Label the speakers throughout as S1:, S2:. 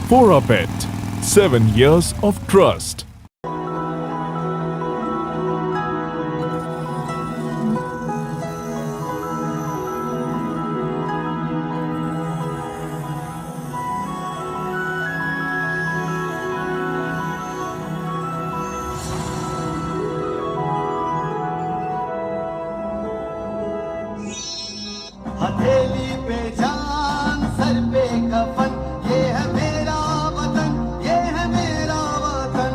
S1: For our pet, 7 years of trust.
S2: हथेली पे जान, सर पे कफन, ये है मेरा वतन, ये है मेरा वतन।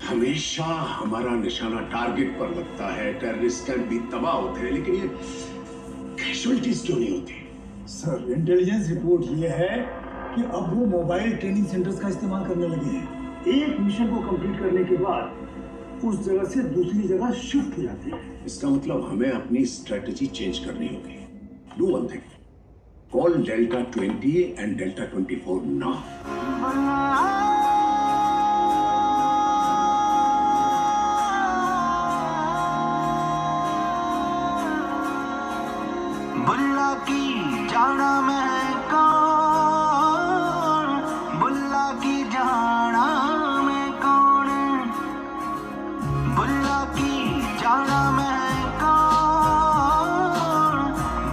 S3: हमेशा हमारा निशाना टारगेट पर लगता है। टेररिस्ट कैंप भी तबाह होते हैं, लेकिन ये कैजुअल्टीज क्यों नहीं होती?
S4: सर, इंटेलिजेंस रिपोर्ट ये है कि अब वो मोबाइल ट्रेनिंग सेंटर्स का इस्तेमाल करने लगे हैं। एक मिशन को कंप्लीट करने के बाद उस जगह से दूसरी जगह शिफ्ट हो जाते हैं।
S3: इसका मतलब हमें अपनी स्ट्रेटजी चेंज करनी होगी। Do one thing, call delta 20 and delta 24 now.
S2: Bulla की जाना मैं कौन, बुल्ला की जाना मैं कौन, बुल्ला की जाना मैं कौन,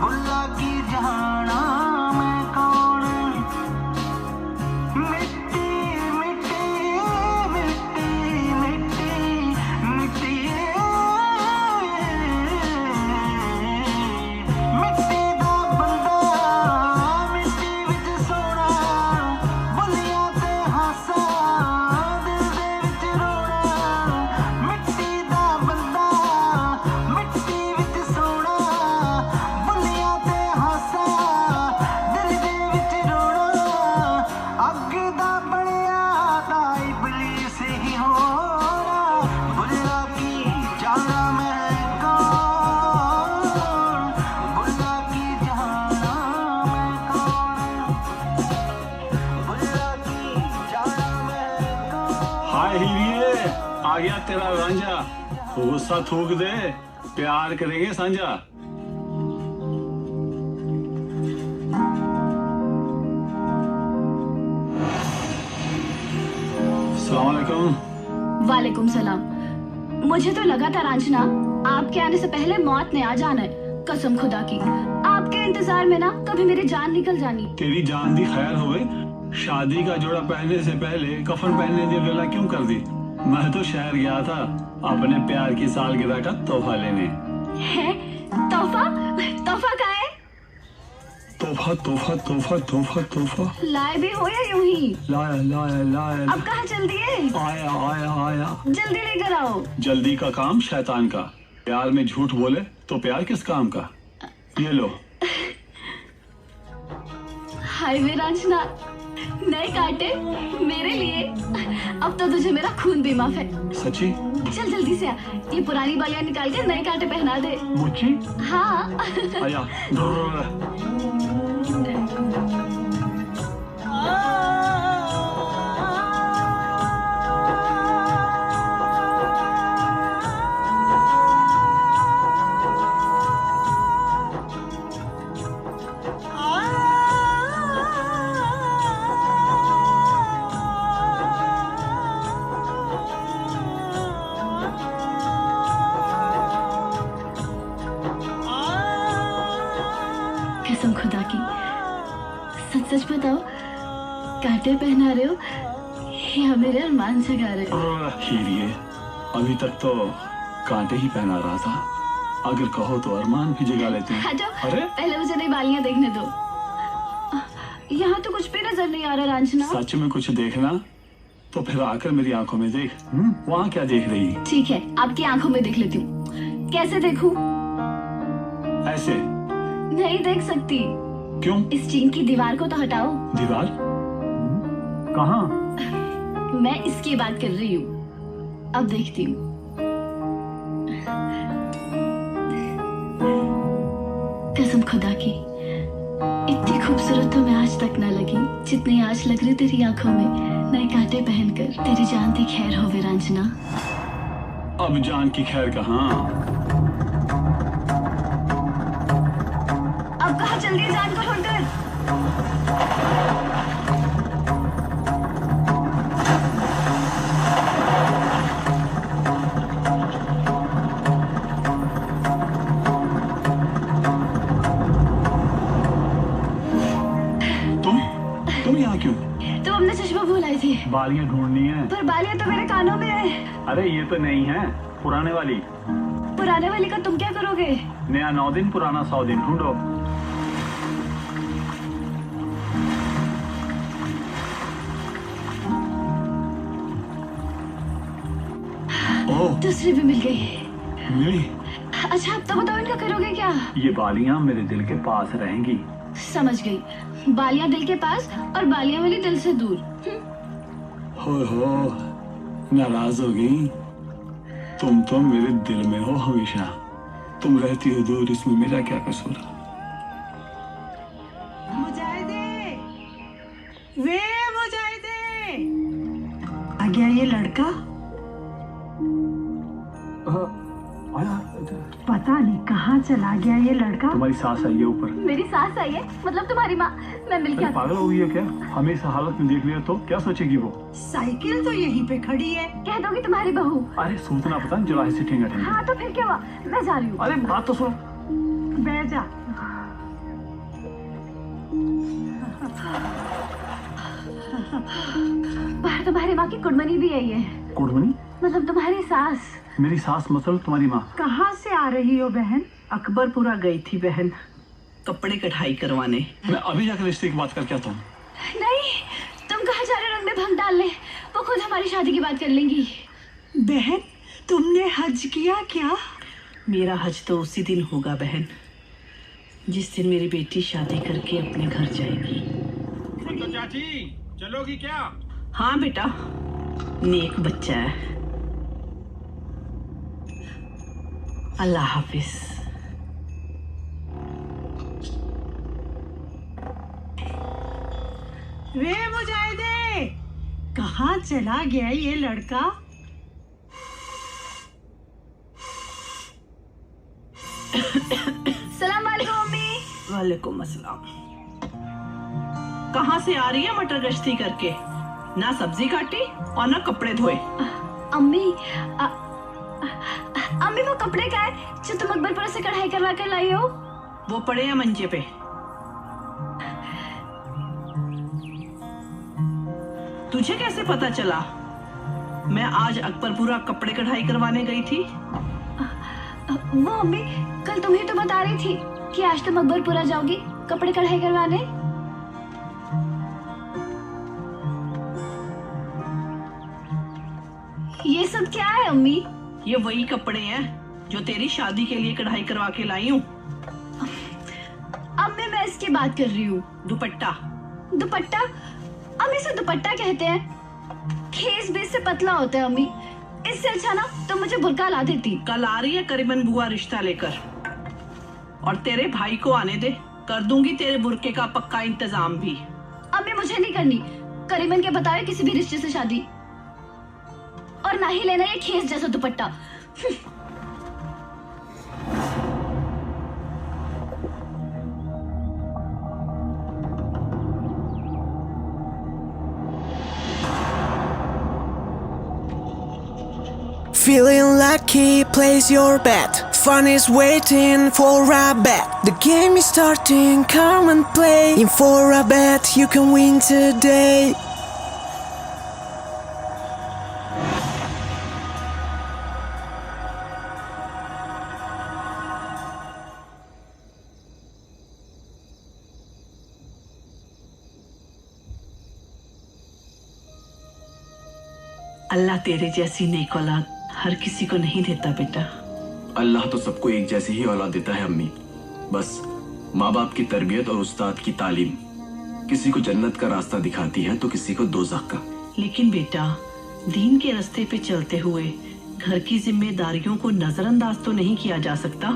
S2: बुल्ला की जाना मैं कौन। मिट्टी मिट्टी मिट्टी मिट्टी मिट्टी मिट्टी दा बंदा, मिट्टी विच सोना, बुलियां ते हासा, दिल दे विच रोना। मिट्टी दा बंदा, मिट्टी विच सोना, बुलियां ते हासा, दिल दे विच रोना। अग दा बणिया दा इबलीस ही होना, बुल्ला की जाना मैं कौन, बुल्ला की जाना मैं कौन, बुल्ला की जाना मैं कौन।
S5: हाय हीरिए, आ गया तेरा रांझा। गुस्सा थूक दे, प्यार करेंगे सांझा। अस्सलाम वालेकुम।
S6: वालेकुम सलाम। मुझे तो लगा था रांझना, आपके आने से पहले मौत ने आ जाना है, कसम खुदा की। आपके इंतजार में ना कभी मेरी जान निकल जानी।
S5: तेरी जान दी खैर होवे। शादी का जोड़ा पहनने से पहले कफन पहनने की गला क्यों कर दी? मैं तो शहर गया था अपने प्यार की सालगिरह का तोहफा लेने।
S6: है तोहफा? तोहफा का है?
S5: तोहफा तोहफा तोहफा तोहफा तोहफा
S6: लाए भी हो या यूं ही?
S5: लाया लाया लाया।
S6: अब कहाँ चल दिए?
S5: आया आया आया।
S6: जल्दी लेकर आओ।
S5: जल्दी का काम शैतान का। प्यार में झूठ बोले तो प्यार किस काम का? ये लो।
S6: हाय वे रांझना, नए कांटे मेरे लिए। अब तो तुझे मेरा खून भी माफ है।
S5: सच्ची?
S6: चल जल्दी से आ, ये पुरानी बालियां निकाल के नए कांटे पहना दे।
S5: मुच्ची?
S6: हाँ।
S5: आया।
S6: कसम खुदा की, सच सच बताओ, कांटे पहना रहे हो या मेरे अरमान जगा रहे हो?
S5: हीरिए, अभी तक तो कांटे ही पहना रहा था, अगर कहो तो अरमान भी जगा लेते हैं।
S6: हटो,
S5: अरे
S6: पहले मुझे नई बालियां देखने दो। यहाँ तो कुछ भी नजर नहीं आ रहा रांझना।
S5: सच में कुछ देखना तो फिर आकर मेरी आंखों में देख। वहाँ क्या देख रही?
S6: ठीक है, आपकी आंखों में देख लेती हूँ। कैसे देखूं?
S5: ऐसे
S6: नहीं देख सकती।
S5: क्यों?
S6: इस चीन की दीवार को तो हटाओ।
S5: दीवार? कहाँ?
S6: मैं इसकी बात कर रही हूँ। अब देखती हूँ। कसम खुदा की, इतनी खूबसूरत तो मैं आज तक ना लगी जितनी आज लग रही तेरी आंखों में नए कांटे पहनकर। तेरी जान की खैर हो वे रांझना।
S5: अब जान की खैर कहाँ?
S6: अब कहाँ चल रही जान को छोड़कर?
S5: तुम यहाँ क्यों?
S6: तुम अपना चश्मा भूल आई थी।
S5: बालियाँ ढूंढनी है।
S6: पर बालियां तो मेरे कानों में है।
S5: अरे ये तो नहीं है, पुराने वाली।
S6: पुराने वाली का तुम क्या करोगे?
S5: नया 9 दिन, पुराना 100 दिन। ढूंढो। ओह,
S6: दूसरी भी मिल गई।
S5: मिली।
S6: अच्छा, अब तो बताओ इनका करोगे क्या?
S5: ये बालियाँ मेरे दिल के पास रहेंगी।
S6: समझ गई, बालियां दिल के पास और बालियां वाली दिल से दूर।
S5: हो, नाराज हो गई? तुम तो मेरे दिल में हो हमेशा। तुम रहती हो दूर, इसमें मेरा क्या कसूर?
S7: मुजाहिदे, वे मुजाहिदे, आ गया ये लड़का। पता नहीं कहाँ चला गया ये लड़का।
S5: तुम्हारी सास आई है ऊपर।
S6: मेरी सास आई है? मतलब तुम्हारी माँ? मैं मिल
S5: अरे
S6: के
S5: पागल हो गई है क्या? हमें इस हालत में देख लिया तो क्या सोचेगी वो?
S7: साइकिल तो यहीं पे खड़ी है।
S6: कह दोगी तुम्हारी बहू।
S5: अरे सूचना पता नहीं, जरा ऐसे ठेंगा ठेंगा।
S6: हाँ तो फिर क्या हुआ? मैं जा रही हूँ।
S5: अरे बात तो सुनो।
S7: बैठ जा।
S6: बाहर तुम्हारी माँ की कुड़मनी भी आई है।
S5: कुड़मनी?
S6: मतलब तुम्हारी सास।
S5: मेरी सास मतलब तुम्हारी माँ?
S7: कहाँ से आ रही हो बहन? अकबरपुरा गई थी बहन, कपड़े कढ़ाई करवाने।
S5: मैं अभी जाकर रिश्ते की बात करके आता हूँ।
S6: नहीं, तुम कहाँ जा रहे हो? रंग में भंग डालने। वो खुद हमारी शादी की बात कर लेंगी।
S7: बहन, तुमने हज किया क्या? मेरा हज तो उसी दिन होगा बहन, जिस दिन मेरी बेटी शादी करके अपने घर जाएगी।
S8: तो चाची चलोगी क्या?
S7: हाँ बेटा, नेक बच्चा है। अल्लाह हाफिज। वे मुजाहिदे, कहाँ चला गया ये लड़का?
S6: सलाम वालेकुम अम्मी।
S7: वालेकुम अस्सलाम। कहाँ से आ रही है मटर गश्ती करके? ना सब्जी काटी और ना कपड़े धोए।
S6: अम्मी, अम्मी वो कपड़े का है जो तुम अकबरपुरा से कढ़ाई करवा कर लाई हो?
S7: वो पड़े हैं मंचे पे। तुझे कैसे पता चला? मैं आज अकबरपुरा कपड़े कढ़ाई करवाने गई थी।
S6: वो अम्मी, कल तुम ही तो बता रही थी कि आज तुम अकबरपुरा जाओगी कपड़े कढ़ाई करवाने। ये सब क्या है अम्मी?
S7: ये वही कपड़े हैं जो तेरी शादी के लिए कढ़ाई करवा के लाई हूँ।
S6: अम्मी, मैं इसकी बात कर रही हूँ।
S7: दुपट्टा
S6: दुपट्टा? अम्मी इसे दुपट्टा कहते हैं। खेस बेस से पतला होता है अम्मी। इससे अच्छा ना तो मुझे बुर्का ला देती।
S7: कल आ रही है करीमन बुआ रिश्ता लेकर, और तेरे भाई को आने दे, कर दूंगी तेरे बुर्के का पक्का इंतजाम भी।
S6: अम्मी मुझे नहीं करनी करीमन के बताए किसी भी रिश्ते से शादी, और ना ही लेना ये खेस जैसा दुपट्टा।
S9: Feeling lucky, place your bet. Fun is waiting for a bet. The game is starting, come and play. In for a bet, you can win today.
S7: अल्लाह तेरे जैसी नेक औलाद हर किसी को नहीं देता बेटा।
S10: अल्लाह तो सबको एक जैसे ही औलाद देता है अम्मी। बस माँ बाप की तरबियत और उस्ताद की तालीम किसी को जन्नत का रास्ता दिखाती है तो किसी को दोज़ख का।
S7: लेकिन बेटा, दीन के रास्ते पे चलते हुए घर की जिम्मेदारियों को नजरअंदाज तो नहीं किया जा सकता।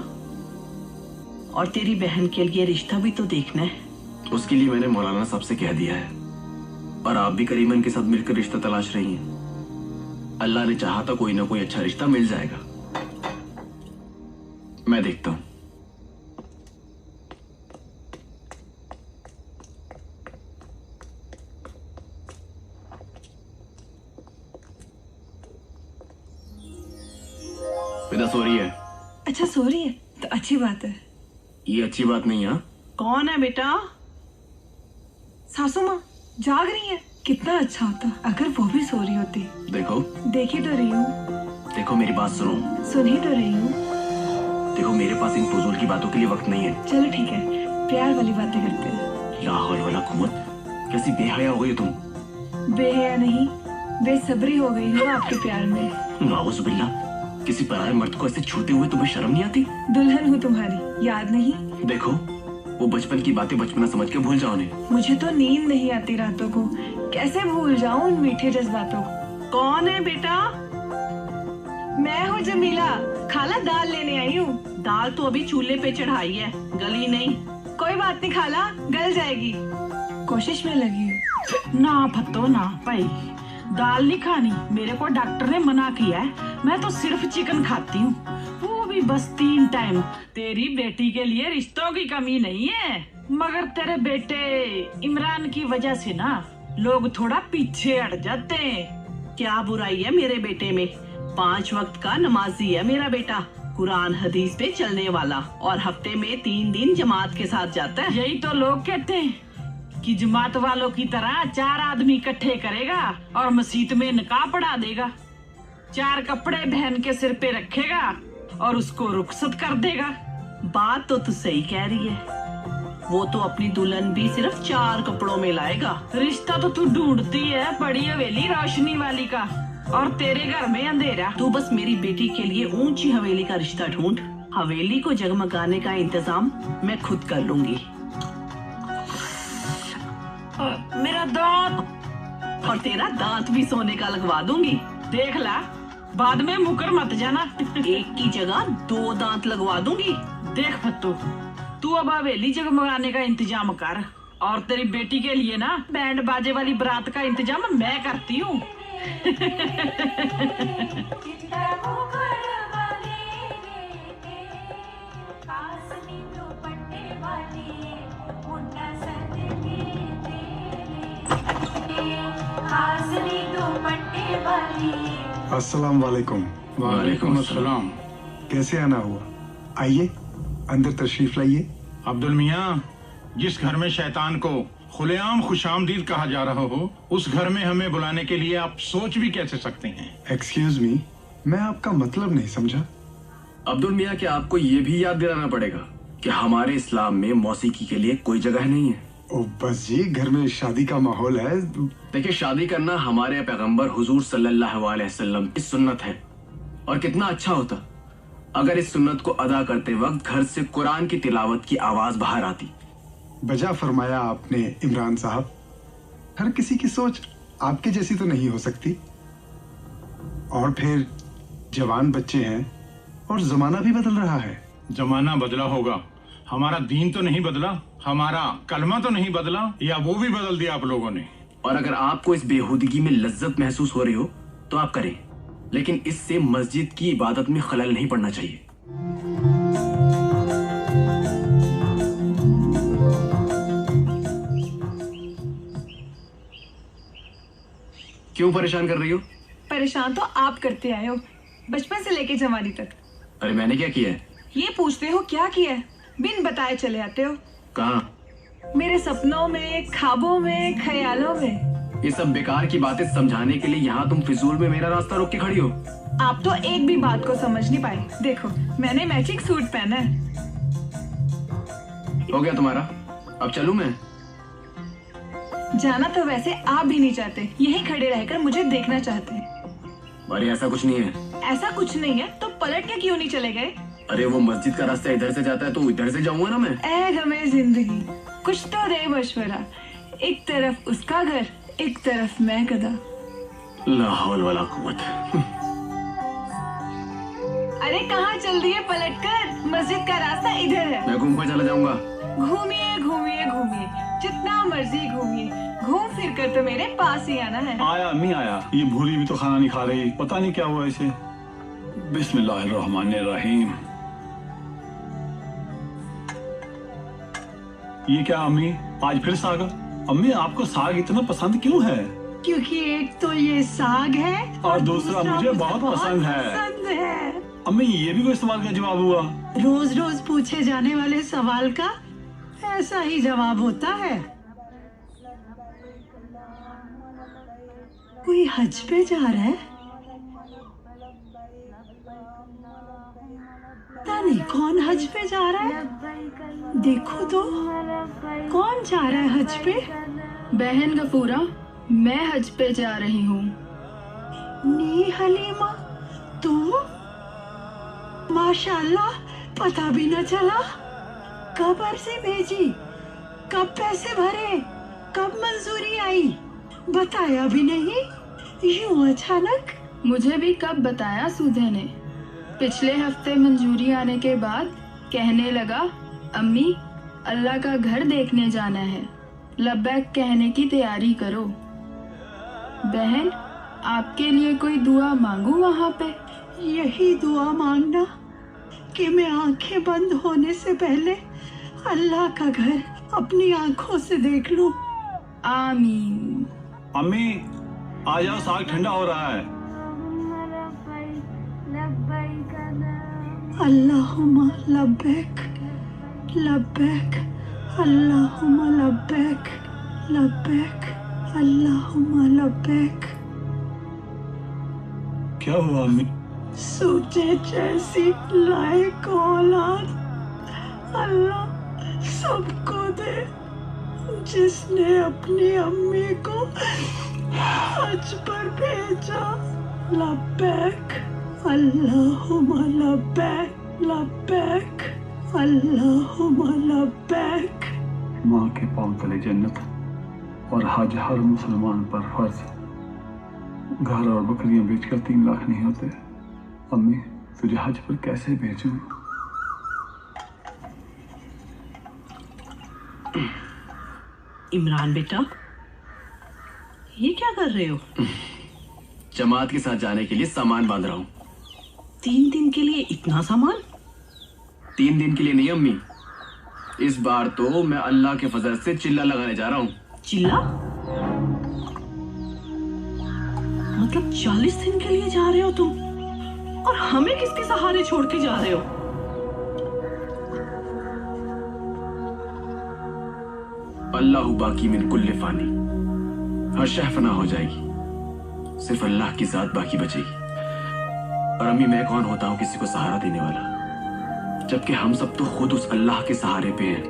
S7: और तेरी बहन के लिए रिश्ता भी तो देखना है।
S10: उसके लिए मैंने मौलाना साहब से कह दिया है, और आप भी करीमन के साथ मिलकर रिश्ता तलाश रही हैं। अल्लाह ने चाहा तो कोई ना कोई अच्छा रिश्ता मिल जाएगा। मैं देखता हूं। बेटा सो रही है?
S11: अच्छा सो रही है तो अच्छी बात है।
S10: ये अच्छी बात नहीं है।
S7: कौन है बेटा?
S11: सासू माँ जाग रही है। कितना अच्छा होता अगर वो भी सो रही होती।
S10: देखो
S11: देख ही तो रही हूँ।
S10: देखो मेरी बात सुनो।
S11: सुन ही तो रही हूँ।
S10: देखो मेरे पास इन फजूल की बातों के लिए वक्त नहीं है।
S11: चलो ठीक है, प्यार वाली बातें करते हैं।
S10: ला हौल वला कुव्वत, कैसी बेहया हो गई तुम।
S11: बेहया नहीं, बेसब्री हो गई हूँ आपके प्यार में।
S10: नाउज़ बिल्लाह, किसी पराये मर्द को ऐसे छूते हुए तुम्हें शर्म नहीं आती?
S11: दुल्हन हूँ तुम्हारी, याद नहीं?
S10: देखो वो बचपन की बातें बचपना समझ के भूल जाओ उन्हें।
S11: मुझे तो नींद नहीं आती रातों को, कैसे भूल जाऊं उन मीठे जज्बातों को।
S7: कौन है बेटा?
S11: मैं हूँ जमीला, खाला दाल लेने आई हूँ।
S7: दाल तो अभी चूल्हे पे चढ़ाई है, गली नहीं।
S11: कोई बात नहीं खाला, गल जाएगी। कोशिश में लगी हूँ।
S7: ना फतो ना भाई, दाल नहीं खानी। मेरे को डॉक्टर ने मना किया है। मैं तो सिर्फ चिकन खाती हूँ, वो भी बस 3 टाइम। तेरी बेटी के लिए रिश्तों की कमी नहीं है, मगर तेरे बेटे इमरान की वजह से ना लोग थोड़ा पीछे हट जाते हैं। क्या बुराई है मेरे बेटे में? 5 वक्त का नमाजी है मेरा बेटा, कुरान हदीस पे चलने वाला, और हफ्ते में 3 दिन जमात के साथ जाता है। यही तो लोग कहते हैं कि जमात वालों की तरह 4 आदमी इकट्ठे करेगा और मस्जिद में निकाह पढ़ा देगा, 4 कपड़े बहन के सिर पे रखेगा और उसको रुखसत कर देगा। बात तो तू सही कह रही है। वो तो अपनी दुल्हन भी सिर्फ 4 कपड़ों में लाएगा। रिश्ता तो तू ढूंढती है बड़ी हवेली रोशनी वाली का, और तेरे घर में अंधेरा। तू बस मेरी बेटी के लिए ऊंची हवेली का रिश्ता ढूंढ। हवेली को जगमगाने का इंतजाम मैं खुद कर लूंगी। मेरा दांत, और तेरा दांत भी सोने का लगवा दूंगी। देख ला, बाद में मुकर मत जाना। एक की जगह 2 दांत लगवा दूंगी। देख फत्तू, तू अब हवेली जगमगाने का इंतजाम कर, और तेरी बेटी के लिए ना बैंड बाजे वाली बारात का इंतजाम मैं करती हूँ।
S4: अस्सलाम वालेकुम।
S10: वालेकुम अस्सलाम।
S4: कैसे आना हुआ? आइए अंदर तशरीफ लाइए।
S8: अब्दुल मियाँ, जिस घर में शैतान को खुलेआम खुशामदीद कहा जा रहा हो, उस घर में हमें बुलाने के लिए आप सोच भी कैसे सकते हैं?
S4: एक्सक्यूज मी, मैं आपका मतलब नहीं समझा।
S10: अब्दुल मियाँ, क्या आपको ये भी याद दिलाना पड़ेगा कि हमारे इस्लाम में मौसीकी के लिए कोई जगह नहीं है?
S4: ओ बस जी, घर में शादी का माहौल है।
S10: देखिए, शादी करना हमारे पैगंबर हुजूर सल्लल्लाहु अलैहि वसल्लम की सुन्नत है, और कितना अच्छा होता अगर इस सुन्नत को अदा करते वक्त घर से कुरान की तिलावत की आवाज बाहर आती।
S4: बजा फरमाया आपने इमरान साहब।
S12: हर किसी की सोच आपके जैसी तो नहीं हो सकती। और फिर जवान बच्चे हैं और जमाना भी बदल रहा है।
S8: जमाना बदला होगा, हमारा दीन तो नहीं बदला, हमारा कलमा तो नहीं बदला, या वो भी बदल दिया आप लोगों ने।
S10: और अगर आपको इस बेहूदगी में लज्जत महसूस हो रही हो तो आप करें, लेकिन इससे मस्जिद की इबादत में खलल नहीं पड़ना चाहिए। क्यों परेशान कर रही हो?
S11: परेशान तो आप करते आए हो, बचपन से लेके जवानी तक।
S10: अरे मैंने क्या किया है?
S11: ये पूछते हो क्या किया है, बिन बताए चले आते हो।
S10: कहाँ?
S11: मेरे सपनों में, ख्वाबों में, ख्यालों में।
S10: ये सब बेकार की बातें समझाने के लिए यहाँ तुम फिजूल में मेरा रास्ता रोक के खड़ी हो।
S11: आप तो एक भी बात को समझ नहीं पाए। देखो मैंने मैचिंग सूट पहना है।
S10: हो गया तुम्हारा, अब चलूं मैं?
S11: जाना तो वैसे आप भी नहीं चाहते, यहीं खड़े रहकर मुझे देखना चाहते हैं।
S10: अरे ऐसा कुछ नहीं है।
S11: ऐसा कुछ नहीं है तो पलट के क्यों नहीं चले गए?
S10: अरे वो मस्जिद का रास्ता इधर से जाता है तो इधर से जाऊंगा ना मैं।
S11: ऐ गमे जिंदगी, कुछ तो दे मशवरा। एक तरफ उसका घर, एक तरफ मैं गधा।
S10: ला हौल वला कुव्वत।
S11: अरे कहाँ चल दिए पलटकर? मस्जिद का रास्ता इधर है।
S10: मैं घूम कर चला जाऊंगा।
S11: घूमिए घूमिए घूमिए, जितना मर्जी घूमिए, घूम फिर कर तो मेरे पास ही आना है।
S5: आया अम्मी आया, ये भूरी भी तो खाना नहीं खा रही, पता नहीं क्या हुआ इसे। बिस्मिल्लाहिर्रहमानिर्रहीम। ये क्या अम्मी, आज फिर साग? अम्मी आपको साग इतना पसंद क्यों है?
S7: क्योंकि एक तो ये साग है
S5: और दूसरा मुझे बहुत पसंद है। अम्मी ये भी कोई सवाल का जवाब हुआ?
S7: रोज रोज पूछे जाने वाले सवाल का ऐसा ही जवाब होता है। कोई हज पे जा रहा है? पता नहीं कौन हज पे जा रहा है। देखो तो कौन जा रहा है हज पे?
S6: बहन गफूरा, मैं हज पे जा रही हूँ।
S7: नी हलीमा, तुम? माशाल्लाह, पता भी न चला। कब अर्जी भेजी, कब पैसे भरे, कब मंजूरी आई, बताया भी नहीं, यूं अचानक।
S6: मुझे भी कब बताया सूधे ने। पिछले हफ्ते मंजूरी आने के बाद कहने लगा, अम्मी अल्लाह का घर देखने जाना है, लब्बैक कहने की तैयारी करो। बहन, आपके लिए कोई दुआ मांगू वहाँ पे?
S7: यही दुआ मांगना कि मैं आंखें बंद होने से पहले अल्लाह का घर अपनी आंखों से देख लूं।
S6: आमीन।
S5: अम्मी आ जाओ, साग ठंडा हो रहा है।
S7: अल्लाहुम्मा लब्बैक लब्बैक, अल्लाहुम्मा लब्बैक लब्बैक, अल्लाहुम्मा लब्बैक।
S5: क्या हुआ अम्मी?
S7: सूचे जैसी लायक औलाद अल्लाह सबको दे, जिसने अपनी अम्मी को हज पर भेजा। लब्बैक अल्लाहुम्मा लब्बैक लब्बैक, अल्लाहुम्मा लब्बैक।
S5: माँ के पांव तले जन्नत और हज हर मुसलमान पर फर्ज। घर और बकरियां बेचकर 3 लाख नहीं होते। अम्मी तुझे हज पर कैसे भेजूं?
S7: इमरान बेटा, ये क्या कर रहे हो?
S10: जमात के साथ जाने के लिए सामान बांध रहा हूँ।
S7: 3 दिन के लिए इतना सामान?
S10: 3 दिन के लिए नहीं अम्मी, इस बार तो मैं अल्लाह के फजल से चिल्ला लगाने जा रहा हूँ।
S7: चिल्ला? मतलब 40 दिन के लिए जा रहे हो तुम? और हमें किसके सहारे छोड़ के जा रहे हो?
S10: अल्लाह बाकी मिन कुल्ले फानी, हर शह फना हो जाएगी, सिर्फ अल्लाह की जात बाकी बचेगी। और अम्मी मैं कौन होता हूँ किसी को सहारा देने वाला, जबकि हम सब तो खुद उस अल्लाह के सहारे पे हैं।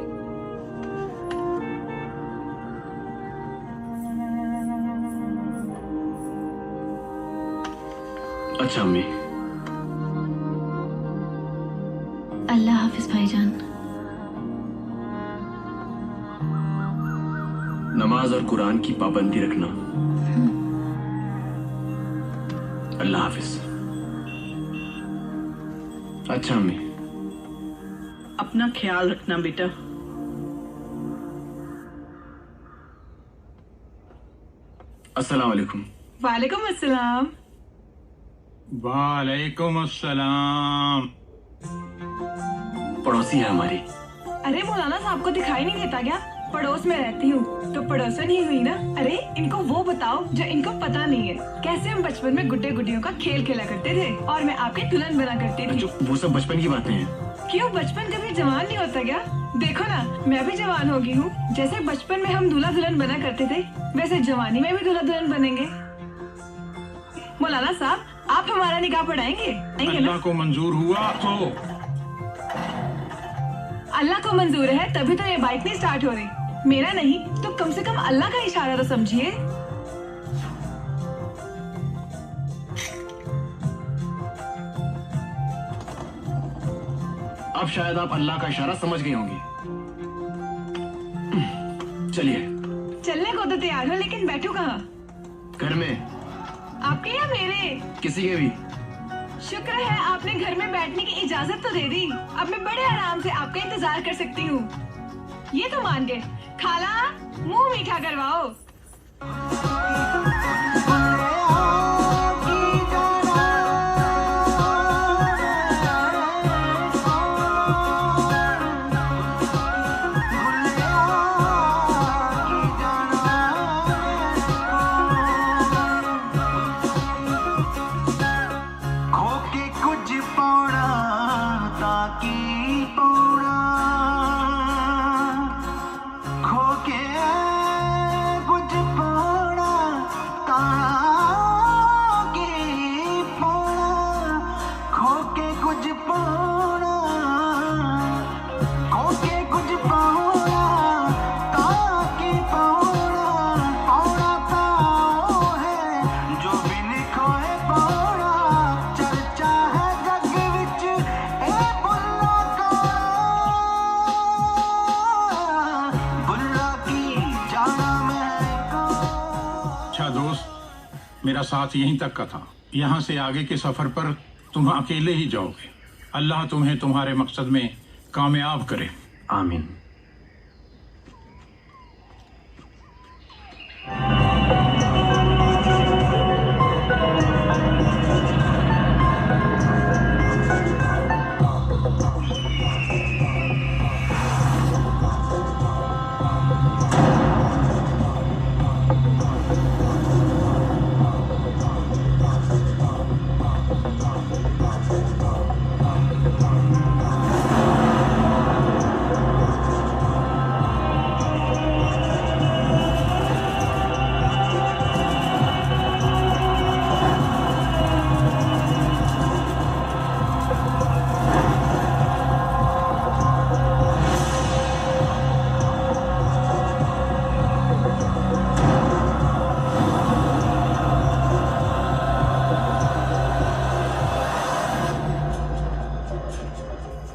S10: अच्छा अम्मी।
S6: अल्लाह हाफिज भाईजान।
S10: नमाज और कुरान की पाबंदी रखना। अल्लाह हाफिज। अच्छा अम्मी।
S7: अपना ख्याल रखना बेटा।
S10: अस्सलाम वालेकुम।
S11: वालेकुम अस्सलाम।
S8: वालेकुम अस्सलाम।
S10: पड़ोसी है हमारी।
S11: अरे मौलाना साहब को दिखाई नहीं देता क्या? पड़ोस में रहती हूँ तो पड़ोसन ही हुई ना। अरे इनको वो बताओ जो इनको पता नहीं है, कैसे हम बचपन में गुड्डे गुड्डियों का खेल खेला करते थे और मैं आपकी दुल्हन बना करती थी।
S10: वो सब बचपन की बातें हैं।
S11: क्यों, बचपन कभी जवान नहीं होता क्या? देखो ना, मैं भी जवान हो गई हूँ। जैसे बचपन में हम दूल्हा दुल्हन बना करते थे, वैसे जवानी में भी दूल्हा दुल्हन बनेंगे। मौलाना साहब, आप हमारा निकाह पढ़ाएंगे?
S8: अल्लाह को मंजूर हुआ तो।
S11: अल्लाह को मंजूर है तभी तो ये बाइक नहीं स्टार्ट हो रही। मेरा नहीं तो कम से कम अल्लाह का इशारा तो समझिए।
S10: अब शायद आप अल्लाह का इशारा समझ गए होंगे। चलिए।
S11: चलने को तो तैयार हो, लेकिन बैठू कहाँ?
S10: घर में।
S11: आपके या मेरे?
S10: किसी के भी।
S11: शुक्र है आपने घर में बैठने की इजाजत तो दे दी। अब मैं बड़े आराम से आपका इंतजार कर सकती हूँ। ये तो मान गए। खाला, मुंह मीठा करवाओ।
S8: मेरा साथ यहीं तक का था। यहाँ से आगे के सफर पर तुम अकेले ही जाओगे। अल्लाह तुम्हें तुम्हारे मकसद में कामयाब करे।
S10: आमीन।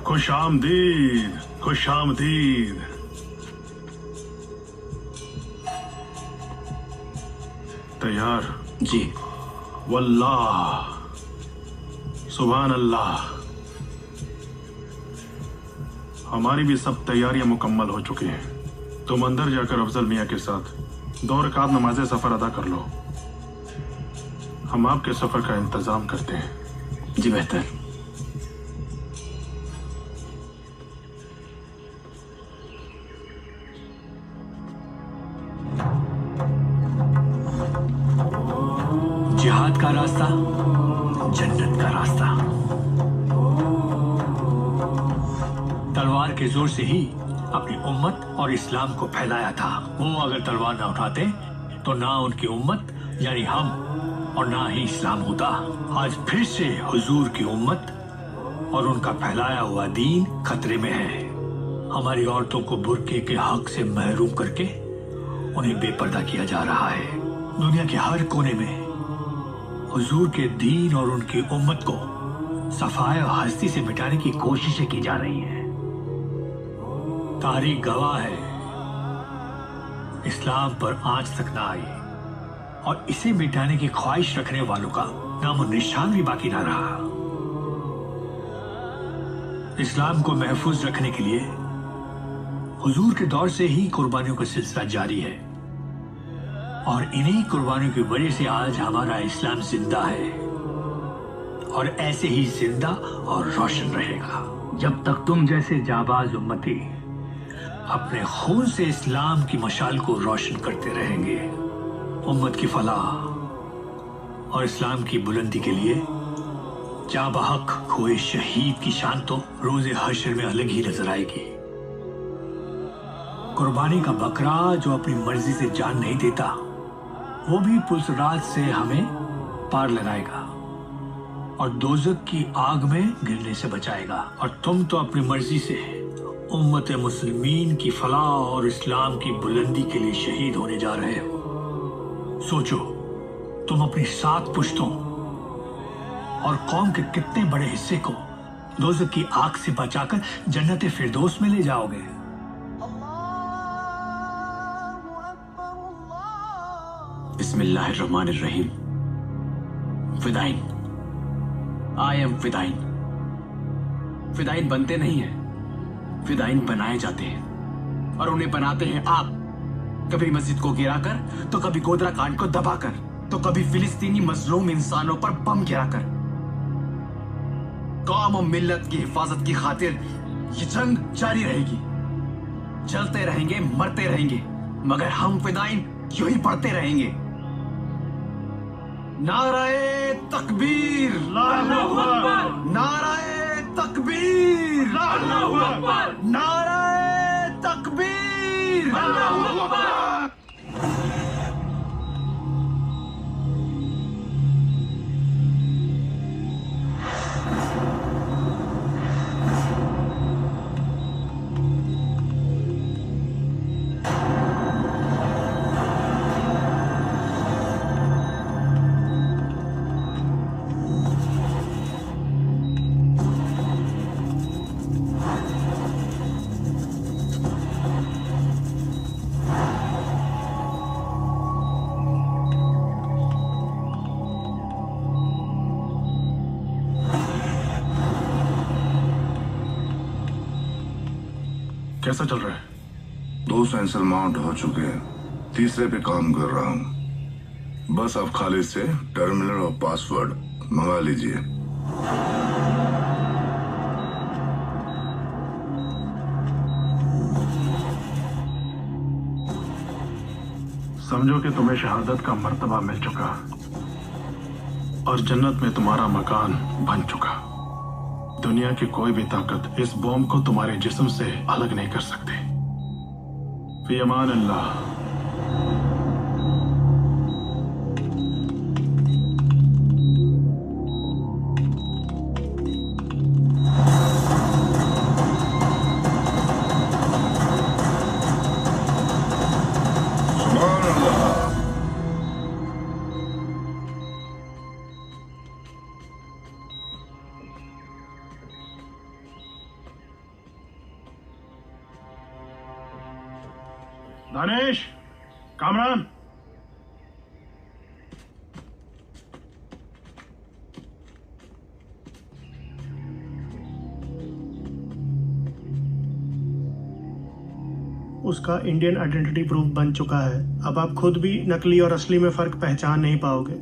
S5: खुशामदीद, खुशामदीद। तैयार?
S10: जी।
S5: वल्लाह, सुभान अल्लाह। हमारी भी सब तैयारियां मुकम्मल हो चुकी हैं। तुम अंदर जाकर अफजल मियाँ के साथ 2 रकात नमाज़े सफर अदा कर लो। हम आपके सफर का इंतजाम करते हैं।
S10: जी बेहतर।
S13: जिहाद का रास्ता, जन्नत का रास्ता। तलवार के जोर से ही अपनी उम्मत और इस्लाम को फैलाया था। वो अगर तलवार ना उठाते तो ना उनकी उम्मत यानी हम और ना ही इस्लाम होता। आज फिर से हुजूर की उम्मत और उनका फैलाया हुआ दीन खतरे में है। हमारी औरतों को बुर्के के हक से महरूम करके उन्हें बेपर्दा किया जा रहा है। दुनिया के हर कोने में हुजूर के दीन और उनकी उम्मत को सफाया हस्ती से मिटाने की कोशिशें की जा रही हैं। तारीख गवाह है, इस्लाम पर आंच तक ना आई और इसे मिटाने की ख्वाहिश रखने वालों का नामो निशान भी बाकी ना रहा। इस्लाम को महफूज रखने के लिए हुजूर के दौर से ही कुर्बानियों का सिलसिला जारी है और इन्हीं कुर्बानियों की वजह से आज हमारा इस्लाम जिंदा है और ऐसे ही जिंदा और रोशन रहेगा जब तक तुम जैसे जाबाज उम्मती अपने खून से इस्लाम की मशाल को रोशन करते रहेंगे। उम्मत की फलाह और इस्लाम की बुलंदी के लिए जाबहक खोए शहीद की शान तो रोजे हश्र में अलग ही नजर आएगी। कुर्बानी का बकरा जो अपनी मर्जी से जान नहीं देता वो भी पुलसराज से हमें पार लगाएगा और दोजक की आग में गिरने से बचाएगा। और तुम तो अपनी मर्जी से उम्मत मुस्लिमीन की फलाह और इस्लाम की बुलंदी के लिए शहीद होने जा रहे हो। सोचो तुम अपनी 7 पुश्तों और कौम के कितने बड़े हिस्से को दोज़ख की आग से बचाकर जन्नत फिरदौस में ले जाओगे।
S10: बिस्मिल्लाहिर्रहमानिर्रहीम। फिदाइन, आई एम फिदाइन। फिदाइन बनते नहीं हैं, फिदाइन बनाए जाते हैं और उन्हें बनाते हैं आप। कभी मस्जिद को गिराकर, तो कभी गोदरा कांड को दबाकर, तो कभी फिलिस्तीनी मजलूम इंसानों पर बम गिराकर। कौम और मिल्लत की हिफाजत की खातिर ये जंग जारी रहेगी। चलते रहेंगे, मरते रहेंगे, मगर हम फिदाइन यूं ही बढ़ते रहेंगे। नाराए तकबीर, नाराए तकबीर, नाराए तकबीर।
S14: कैसा चल रहा है? 2 सेंसर माउंट हो चुके हैं, तीसरे पे काम कर रहा हूं। बस अब खालिद से टर्मिनल और पासवर्ड मंगा लीजिए।
S5: समझो कि तुम्हें शहादत का मर्तबा मिल चुका और जन्नत में तुम्हारा मकान बन चुका। दुनिया की कोई भी ताकत इस बॉम्ब को तुम्हारे जिस्म से अलग नहीं कर सकती। फी अमान अल्लाह। दानिश, कामरान,
S15: उसका इंडियन आइडेंटिटी प्रूफ बन चुका है। अब आप खुद भी नकली और असली में फर्क पहचान नहीं पाओगे।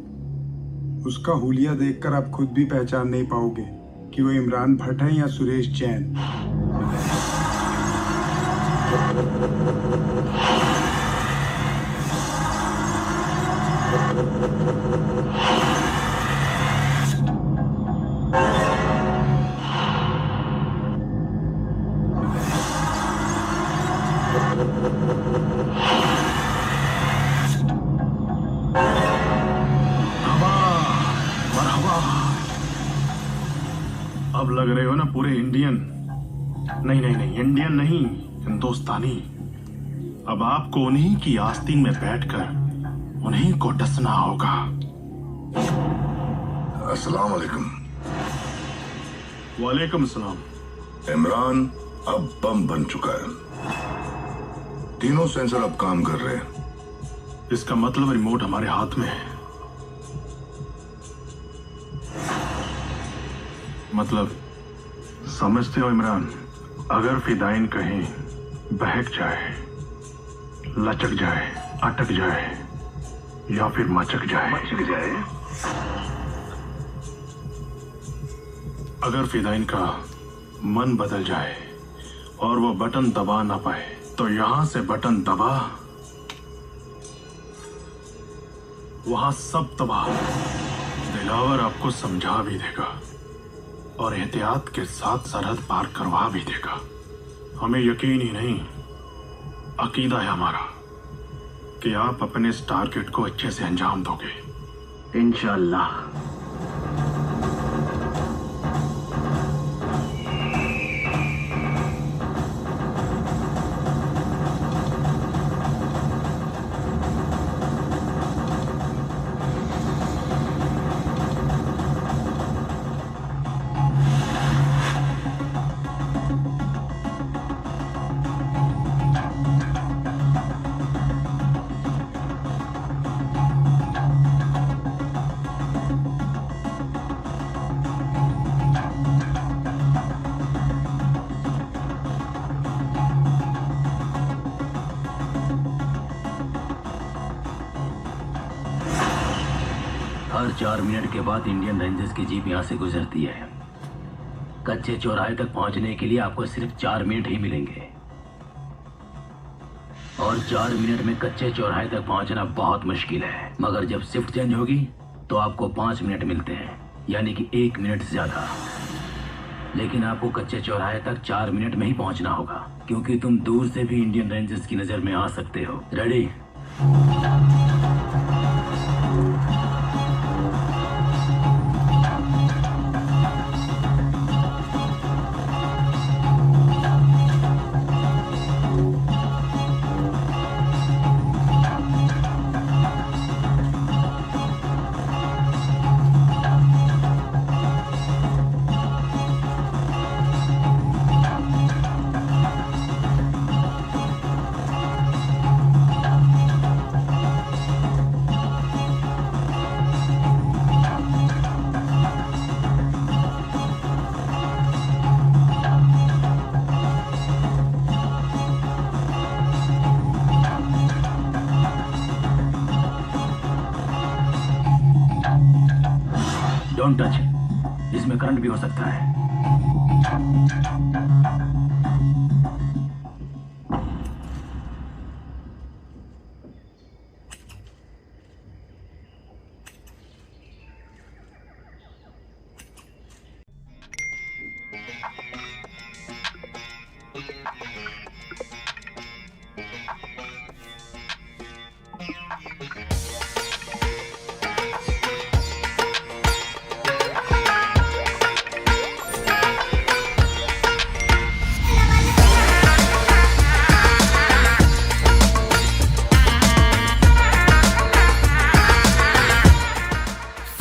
S12: उसका हुलिया देखकर आप खुद भी पहचान नहीं पाओगे कि वो इमरान भट्ट है या सुरेश जैन।
S5: अब लग रहे हो ना पूरे इंडियन। नहीं नहीं नहीं, इंडियन नहीं, हिंदुस्तानी। अब आपको उन्हीं की आस्तीन में बैठकर उन्हीं को डसना होगा।
S14: अस्सलाम वालेकुम।
S5: वालेकुम सलाम।
S14: इमरान अब बम बन चुका है। तीनों सेंसर अब काम कर रहे हैं।
S5: इसका मतलब रिमोट हमारे हाथ में है। मतलब समझते हो इमरान, अगर फिदाइन कहीं बहक जाए, लचक जाए, अटक जाए या फिर मचक जाए, अगर फिदाइन का मन बदल जाए और वो बटन दबा ना पाए तो यहां से बटन दबा, वहां सब तबाह। दिलावर आपको समझा भी देगा और एहतियात के साथ सरहद पार करवा भी देगा। हमें यकीन ही नहीं, अकीदा है हमारा कि आप अपने इस टारगेट को अच्छे से अंजाम दोगे
S10: इंशाअल्लाह।
S16: हर 4 मिनट के बाद इंडियन रेंजर्स की जीप यहाँ से गुजरती है। कच्चे चौराहे तक पहुंचने के लिए आपको सिर्फ 4 मिनट ही मिलेंगे और 4 मिनट में कच्चे चौराहे तक पहुंचना बहुत मुश्किल है। मगर जब शिफ्ट चेंज होगी तो आपको 5 मिनट मिलते हैं, यानी कि 1 मिनट ज्यादा। लेकिन आपको कच्चे चौराहे तक 4 मिनट में ही पहुंचना होगा, क्योंकि तुम दूर से भी इंडियन रेंजर्स की नजर में आ सकते हो। रेडी? डोंट टच, इसमें करंट भी हो सकता है।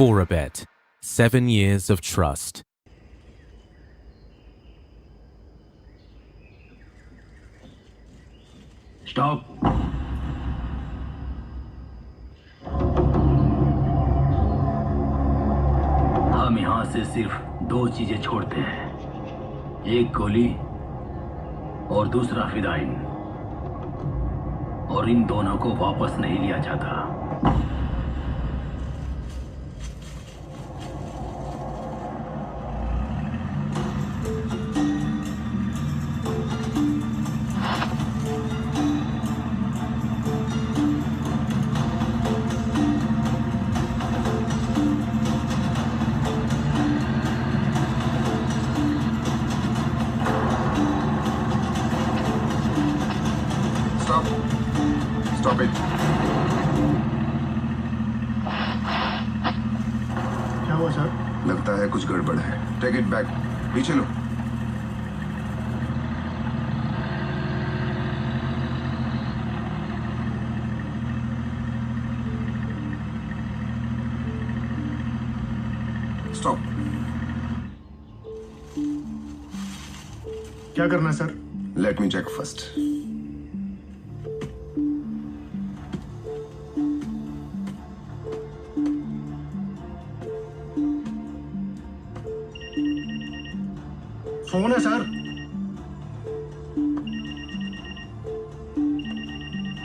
S17: For a Bet, 7 years of trust.
S16: Stop. हम यहां से सिर्फ 2 चीजें छोड़ते हैं, एक गोली और दूसरा फिदाइन, और इन दोनों को वापस नहीं लिया जाता।
S14: Stop it.
S15: क्या हुआ सर?
S14: लगता है कुछ गड़बड़ है। टेक इट बैक, पीछे लो। स्टॉप।
S15: क्या करना है sir?
S14: Let me check first.
S15: Phone है सर।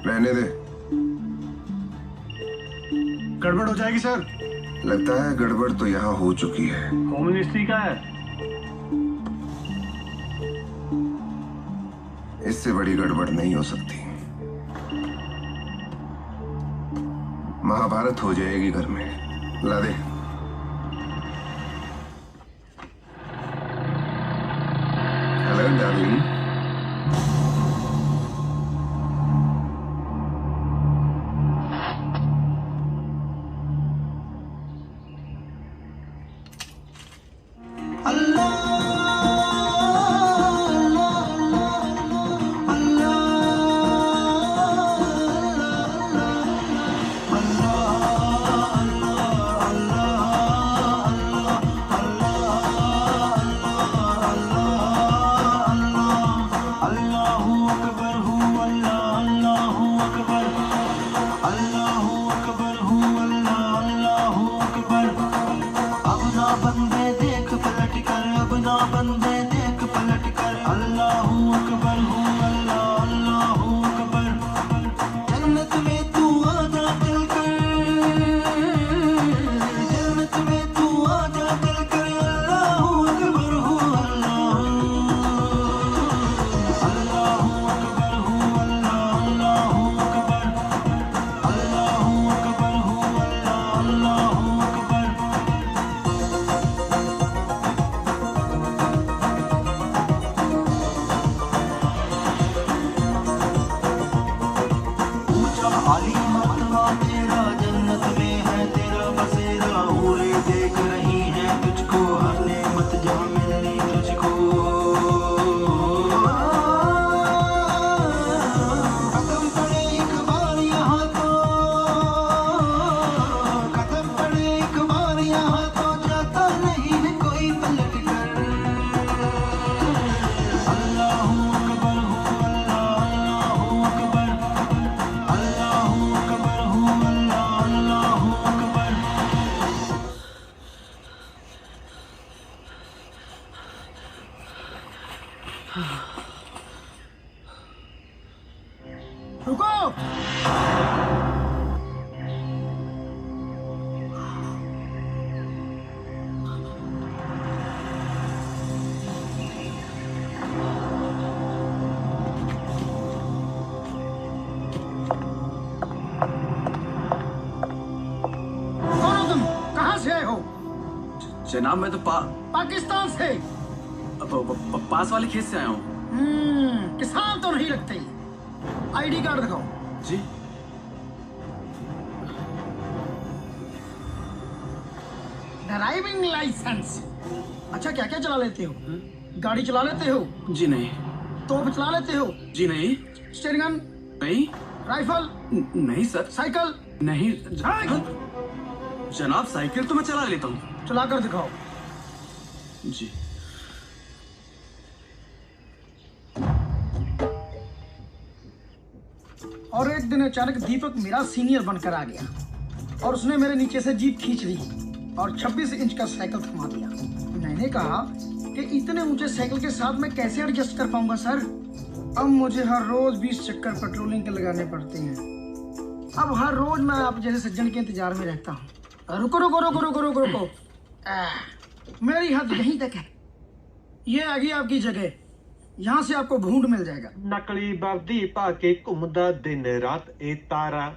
S14: रहने दे।
S15: गड़बड़ हो जाएगी सर।
S14: लगता है गड़बड़ तो यहाँ हो चुकी है।
S5: होम मिनिस्ट्री का है।
S14: इससे बड़ी गड़बड़ नहीं हो सकती। महाभारत हो जाएगी घर में। ला दे। Hello darling.
S10: जनाब मैं तो
S15: पाकिस्तान से।
S10: पास वाले खेत से आया हूँ।
S15: किसान तो नहीं लगते। आईडी कार्ड दिखाओ।
S10: जी।
S15: Driving licence. अच्छा क्या क्या चला लेते हो? गाड़ी चला लेते हो?
S10: जी नहीं।
S15: तोप चला लेते हो?
S10: जी नहीं।
S15: Steering gun?
S10: नहीं।
S15: राइफल?
S10: नहीं सर।
S15: साइकिल?
S10: नहीं। जनाब साइकिल तो मैं चला लेता हूँ।
S15: चला कर दिखाओ।
S10: जी।
S15: और एक दिन अचानक दीपक मेरा सीनियर बनकर आ गया और उसने मेरे नीचे से जीप खींच ली और 26 इंच का साइकिल थमा दिया। मैंने कहा कि इतने ऊंचे साइकिल के साथ मैं कैसे एडजस्ट कर पाऊंगा सर। अब मुझे हर रोज 20 चक्कर पेट्रोलिंग के लगाने पड़ते हैं। अब हर रोज मैं आप जैसे सज्जन के इंतजार में रहता हूँ। रुको रुको रुको रुको रुको रुको। मेरी हद यहीं तक है। ये आ गई आपकी जगह। यहाँ से आपको भूंड मिल जाएगा।
S18: नकली वर्दी पाके घुमदा दिन रात ए तारा,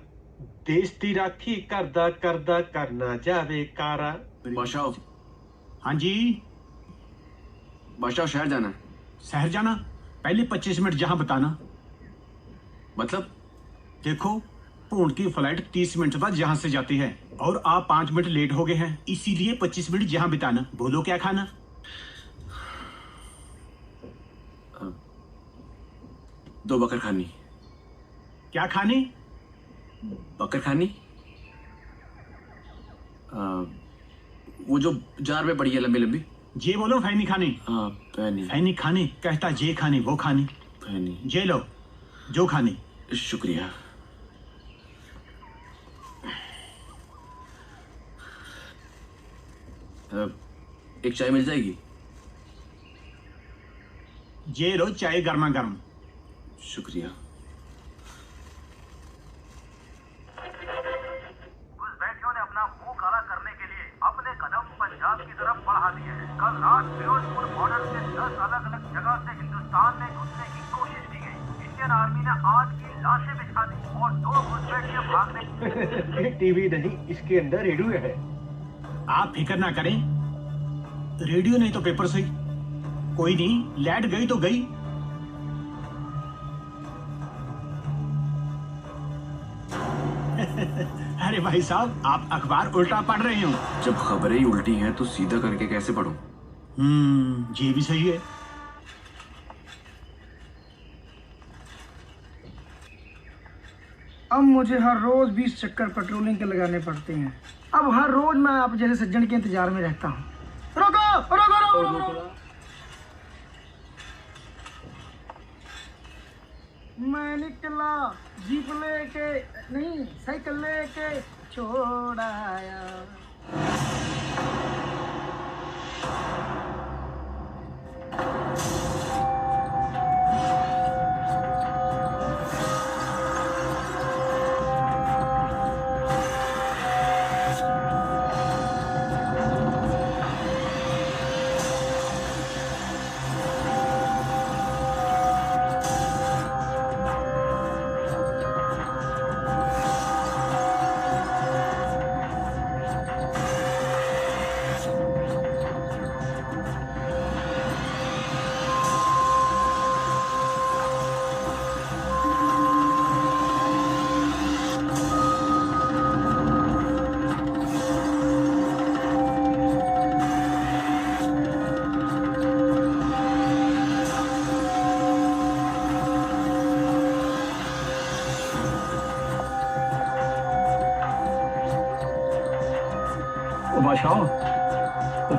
S18: देश दी राखी करदा करदा करना जावे कारा।
S10: बादशाह।
S13: हाँ जी
S10: बादशाह शहर जाना है।
S13: शहर जाना? पहले 25 मिनट जहाँ बताना।
S10: मतलब?
S13: देखो पूर्ण की फ्लाइट 30 मिनट बाद जहाँ से जाती है और आप 5 मिनट लेट हो गए हैं, इसीलिए 25 मिनट जहाँ बिताना। बोलो क्या खाना?
S10: दो बकर खानी।
S13: क्या खानी?
S10: बकर खानी। वो जो जार में पड़ी है लंबी लंबी।
S13: जे बोलो फैनी खानी।
S10: हाँ फैनी।
S13: फैनी खानी कहता जे खानी वो खानी।
S10: फैनी।
S13: जे लो जो खानी।
S10: शुक्रिया। एक चाय मिल जाएगी?
S8: ये लो चाय गर्मा गर्म।
S10: शुक्रिया।
S19: घुसपैठियों ने अपना मुंह काला करने के लिए अपने कदम पंजाब की तरफ बढ़ा दिए हैं। कल रात फिरोजपुर बॉर्डर से 10 अलग-अलग जगह से हिंदुस्तान में घुसने की कोशिश की गई। इंडियन आर्मी ने आग की लाशें बिछा दी और 2 घुसपैठिए भागने।
S18: ये टीवी नहीं, इसके अंदर रेडियो है।
S8: आप फिक्र ना करें, रेडियो नहीं तो पेपर सही। कोई नहीं, लाइट गई तो गई। अरे भाई साहब, आप अखबार उल्टा पढ़ रहे हो।
S10: जब खबरें ही उल्टी हैं तो सीधा करके कैसे पढूं?
S8: ये भी सही है।
S15: अब मुझे हर रोज 20 चक्कर पेट्रोलिंग के लगाने पड़ते हैं। अब हर रोज मैं आप जैसे सज्जन के इंतजार में रहता हूँ। रोको रोको रोको रोको। मैं निकला जीप लेके, नहीं साइकिल लेके छोड़ आया।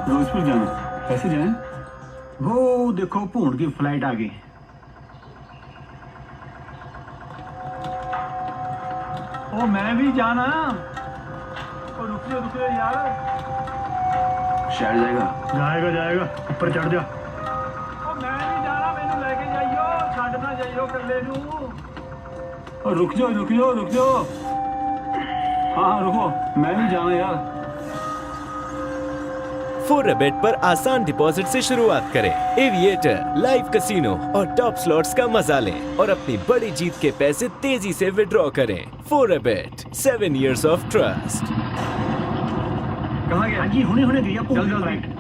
S5: फिरोजपुर जाना, कैसे जाएं?
S8: वो देखो पूर्ण की फ्लाइट आ गई।
S5: ओ मैं भी जाना। ओ रुकियो यार।
S10: शहर जाएगा?
S5: जाएगा, ऊपर चढ़ जा। ओ मैं भी जाना, मैनू लेके जाइयो, छड़ ना जाइयो कल्ले नू। ओ रुक जाओ। हाँ रुको, मैं भी जाना यार।
S20: फोरबेट पर आसान डिपॉजिट से शुरुआत करें। एविएटर, लाइव कसिनो और टॉप स्लॉट्स का मजा लें और अपनी बड़ी जीत के पैसे तेजी से विड्रॉ करें। फोरबेट, 7 years of trust।
S5: कहाँ गया?
S8: जी हुने गया।
S5: चल राइट।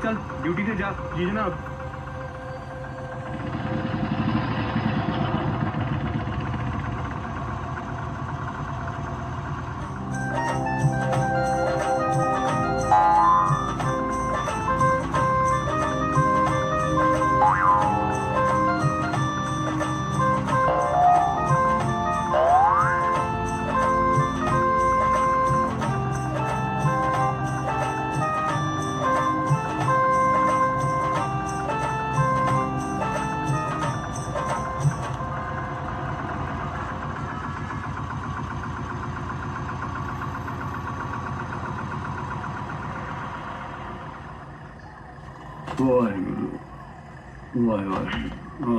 S5: चल ड्यूटी पे जा। जी जनाब। वाहिगुरु वाहिगुरु।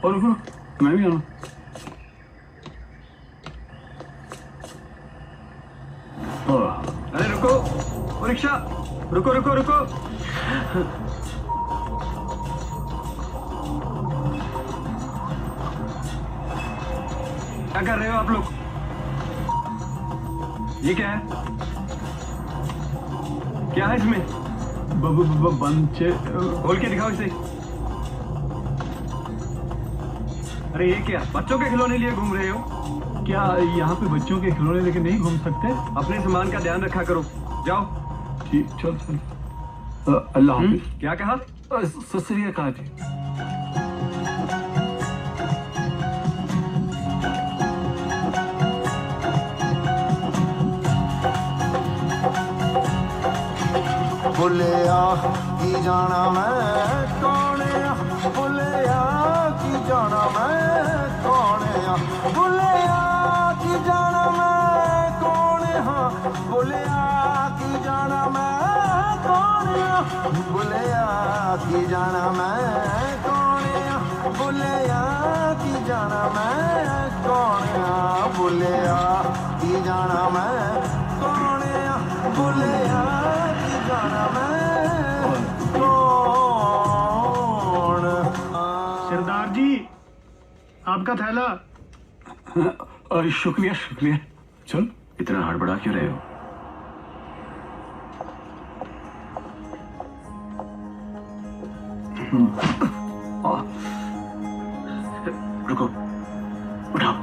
S5: और रुको, मैं भी आना।
S10: अरे रुको, ओ रिक्शा, रुको रुको रुको। क्या कर रहे हो आप लोग? ये क्या है? क्या है इसमें?
S5: बंच
S10: खोल के दिखाओ इसे। अरे ये क्या, बच्चों के खिलौने लिए घूम रहे हो?
S5: क्या यहाँ पे बच्चों के खिलौने लेके नहीं घूम सकते?
S10: अपने सामान का ध्यान रखा करो, जाओ।
S5: ठीक, चल चल। अल्लाह हाफिज।
S10: क्या कहा?
S5: सत श्री अकाल जी।
S2: भुलिया की जाना मैं कौन आ, भुलिया की जाना मैं कौन आ, भुलिया की जाना मैं कौन हाँ, भुलिया की जाना मैं कौन आ, भुलिया की जाना मैं कौन आ, भुलिया की जाना मैं कौन आ, भुलिया की जाना मैं कौन आ, भुलिया की जाना मैं कौन।
S5: सरदार जी, आपका थैला। शुक्रिया शुक्रिया। चल।
S10: इतना हड़बड़ा क्यों रहे हो? रुको, उठाओ